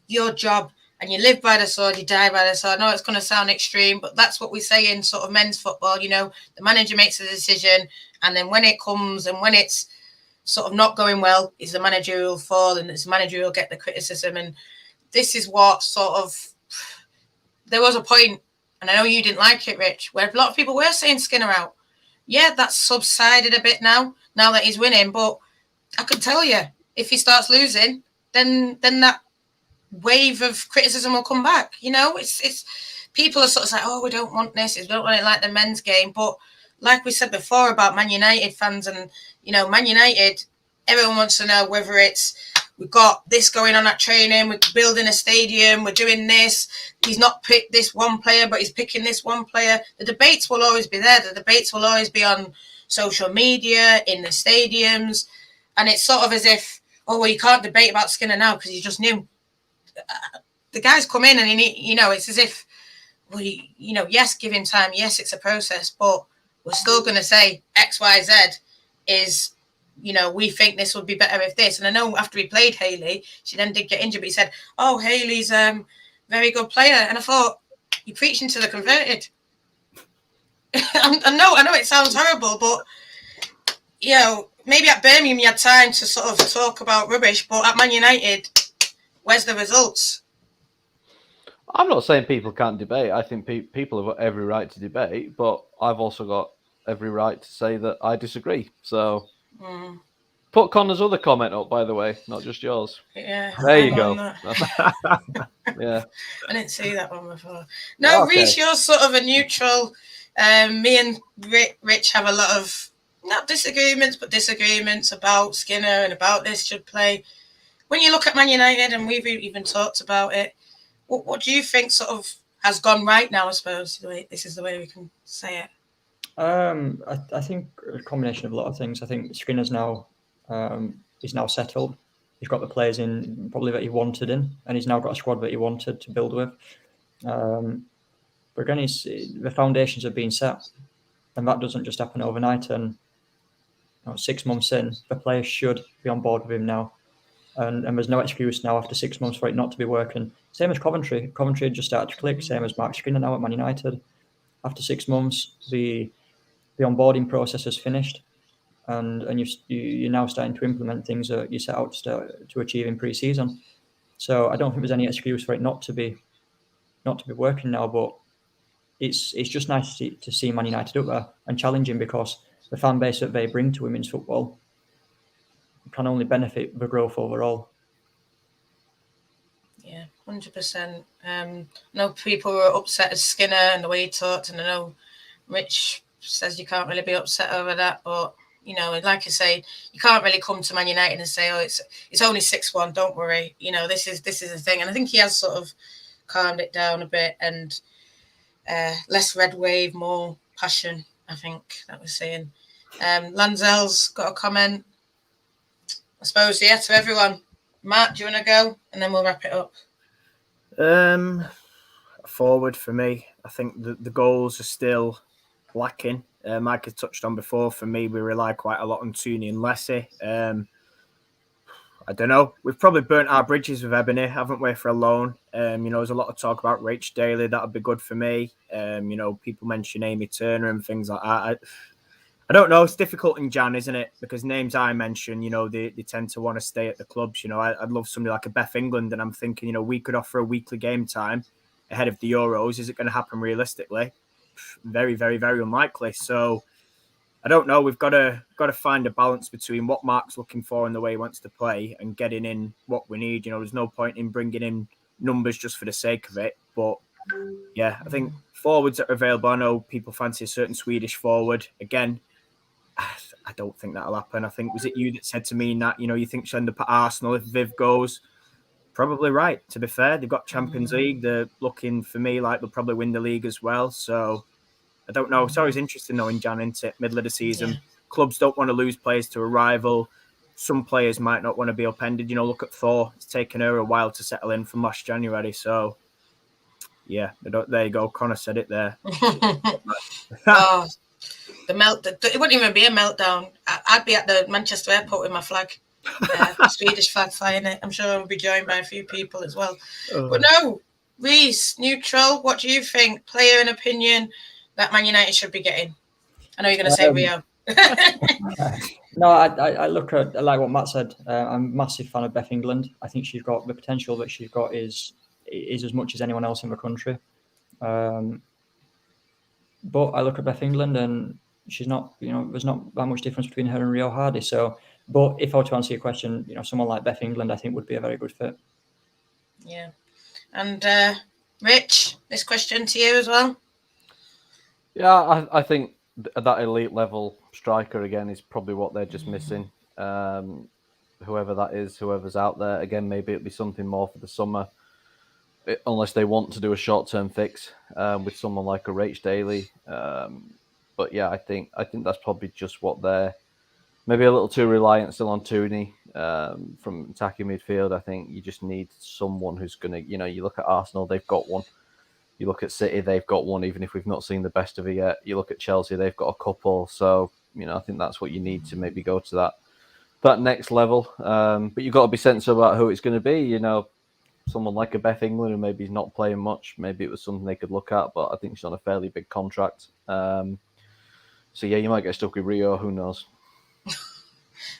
your job, and you live by the sword, you die by the sword. I know it's going to sound extreme, but that's what we say in sort of men's football. You know, the manager makes a decision, and then when it comes and when it's sort of not going well, it's the manager who will fall, and it's the manager who will get the criticism. And this is what sort of, there was a point, and I know you didn't like it, Rich, where a lot of people were saying Skinner out. Yeah, that's subsided a bit now that he's winning, but I can tell you, if he starts losing, then that wave of criticism will come back. You know, it's people are sort of like, oh, we don't want this, we don't want it like the men's game. But like we said before about Man United fans, and Man United, everyone wants to know whether it's we've got this going on at training, we're building a stadium, we're doing this. He's not picked this one player, but he's picking this one player. The debates will always be there. The debates will always be on social media, in the stadiums, and it's sort of as if, oh, well, you can't debate about Skinner now because he's just new. The guy's come in and it's as if, well, yes, give him time. Yes, it's a process, but we're still going to say X, Y, Z is, we think this would be better if this. And I know after he played Hayley, she then did get injured, but he said, oh, Hayley's very good player. And I thought, you're preaching to the converted. I know it sounds horrible, but, maybe at Birmingham you had time to sort of talk about rubbish, but at Man United, where's the results? I'm not saying people can't debate. I think people have got every right to debate, but I've also got every right to say that I disagree. So put Connor's other comment up, by the way, not just yours. Yeah. There you go. Yeah. I didn't see that one before. No, okay. Reece, you're sort of a neutral. Me and Rich have a lot of, not disagreements, but disagreements about Skinner and about this should play. When you look at Man United, and we've even talked about it, what do you think sort of has gone right now, I suppose? This is the way we can say it. I think a combination of a lot of things. I think Skinner's now is now settled. He's got the players in probably that he wanted in, and he's now got a squad that he wanted to build with. But again, the foundations have been set, and that doesn't just happen overnight. And 6 months in, the players should be on board with him now. And there's no excuse now after 6 months for it not to be working. Same as Coventry. Coventry had just started to click. Same as Marc Skinner now at Man United. After 6 months, the onboarding process has finished, and you're now starting to implement things that you set out to achieve in pre-season. So I don't think there's any excuse for it not to be working now. But it's just nice to see Man United up there and challenging, because the fan base that they bring to women's football can only benefit the growth overall. Yeah, 100%. I know people were upset at Skinner and the way he talked, and I know Rich says you can't really be upset over that, but like I say, you can't really come to Man United and say, oh, it's only 6-1, don't worry. This is the thing, and I think he has sort of calmed it down a bit, and less red wave, more passion. I think that was saying. Lanzel's got a comment. I suppose, to everyone. Matt, do you want to go? And then we'll wrap it up. Forward for me, I think the goals are still lacking. Mike has touched on before, for me, we rely quite a lot on Tooney and Lessie. I don't know. We've probably burnt our bridges with Ebony, haven't we, for a loan? There's a lot of talk about Rach Daly. That would be good for me. People mention Amy Turner and things like that. I don't know. It's difficult in Jan, isn't it? Because names I mention, they tend to want to stay at the clubs. I'd love somebody like a Beth England, and I'm thinking, we could offer a weekly game time ahead of the Euros. Is it going to happen realistically? Very, very, very unlikely. So I don't know. We've got to find a balance between what Mark's looking for and the way he wants to play, and getting in what we need. There's no point in bringing in numbers just for the sake of it. But yeah, I think forwards that are available. I know people fancy a certain Swedish forward. Again, I don't think that'll happen. I think, was it you that said to me that, you think she'll end up at Arsenal if Viv goes? Probably right, to be fair. They've got Champions League. They're looking, for me, like they'll probably win the league as well. So I don't know. It's always interesting though in Jan, isn't it? Middle of the season. Yeah. Clubs don't want to lose players to a rival. Some players might not want to be upended. Look at Thor. It's taken her a while to settle in from last January. So yeah, there you go. Connor said it there. Oh. The it wouldn't even be a meltdown. I'd be at the Manchester airport with my flag, Swedish flag flying it. I'm sure I would be joined by a few people as well. But no, Reece, neutral. What do you think? Player and opinion that Man United should be getting. I know you're going to say Rio. No, I look at, like what Matt said. I'm a massive fan of Beth England. I think she's got the potential that she's got is as much as anyone else in the country. But I look at Beth England and she's not, there's not that much difference between her and Rio Hardy. So, but if I were to answer your question, someone like Beth England, I think would be a very good fit. Yeah. And Rich, this question to you as well. Yeah, I think that elite level striker again is probably what they're just missing. Whoever that is, whoever's out there, again, maybe it'll be something more for the summer, unless they want to do a short-term fix with someone like a Rach Daly. But yeah, I think that's probably just what they're maybe a little too reliant still on Tooney from attacking midfield. I think you just need someone who's going to, you look at Arsenal, they've got one. You look at City, they've got one, even if we've not seen the best of it yet. You look at Chelsea, they've got a couple. So, I think that's what you need to maybe go to that next level. But you've got to be sensible about who it's going to be. Someone like a Beth England who maybe is not playing much. Maybe it was something they could look at, but I think she's on a fairly big contract. So, yeah, you might get stuck with Rio. Who knows?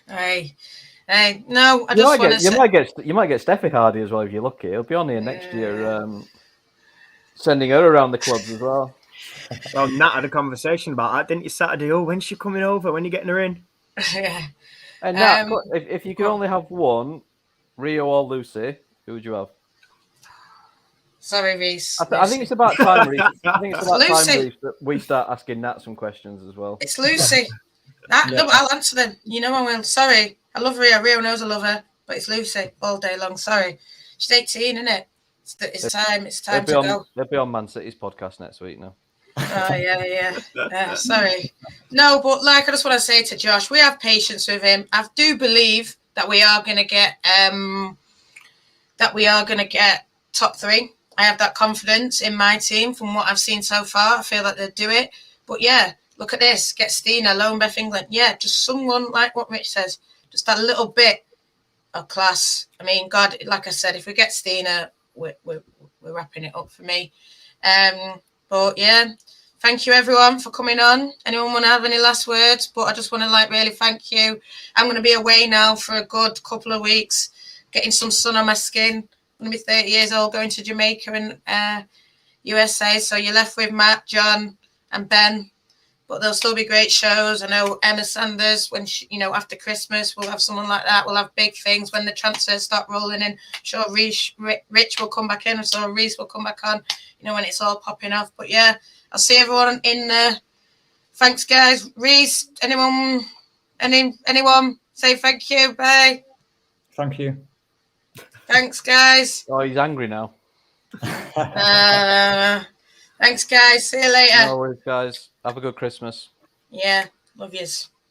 No, I just want to say... You might get Steffi Hardy as well if you're lucky. He'll be on here next year, sending her around the clubs as well. Well, Nat had a conversation about that, didn't you, Saturday? Oh, when's she coming over? When are you getting her in? Yeah. And Nat, if you could only have one, Rio or Lucy, who would you have? Sorry, Reece. I think it's about time, Reece. Lucy. That we start asking Nat some questions as well. It's Lucy. No, I'll answer them. I will. Sorry. I love Rio. Rio knows I love her, but it's Lucy all day long. Sorry. She's 18, isn't it? It's time to go. They'll be on Man City's podcast next week now. Oh, yeah. Sorry. No, but I just want to say to Josh, we have patience with him. I do believe that we are going to get top 3. I have that confidence in my team from what I've seen so far. I feel like they'll do it. But yeah, look at this. Get Stina, loan Beth England. Yeah, just someone like what Rich says. Just that little bit of class. I mean, God, like I said, if we get Stina, we're wrapping it up for me. But yeah, thank you everyone for coming on. Anyone want to have any last words? But I just want to really thank you. I'm going to be away now for a good couple of weeks, getting some sun on my skin. I'm going to be 30 years old, going to Jamaica and USA. So you're left with Matt, John, and Ben. But there'll still be great shows. I know Emma Sanders, when after Christmas, we'll have someone like that. We'll have big things when the transfers start rolling in. I'm sure Rich will come back in. I'm sure Reece will come back on, when it's all popping off. But yeah, I'll see everyone in there. Thanks, guys. Reece, anyone say thank you? Bye. Thank you. Thanks, guys. Oh, he's angry now. Thanks, guys. See you later. No worries, guys. Have a good Christmas. Yeah, love yous.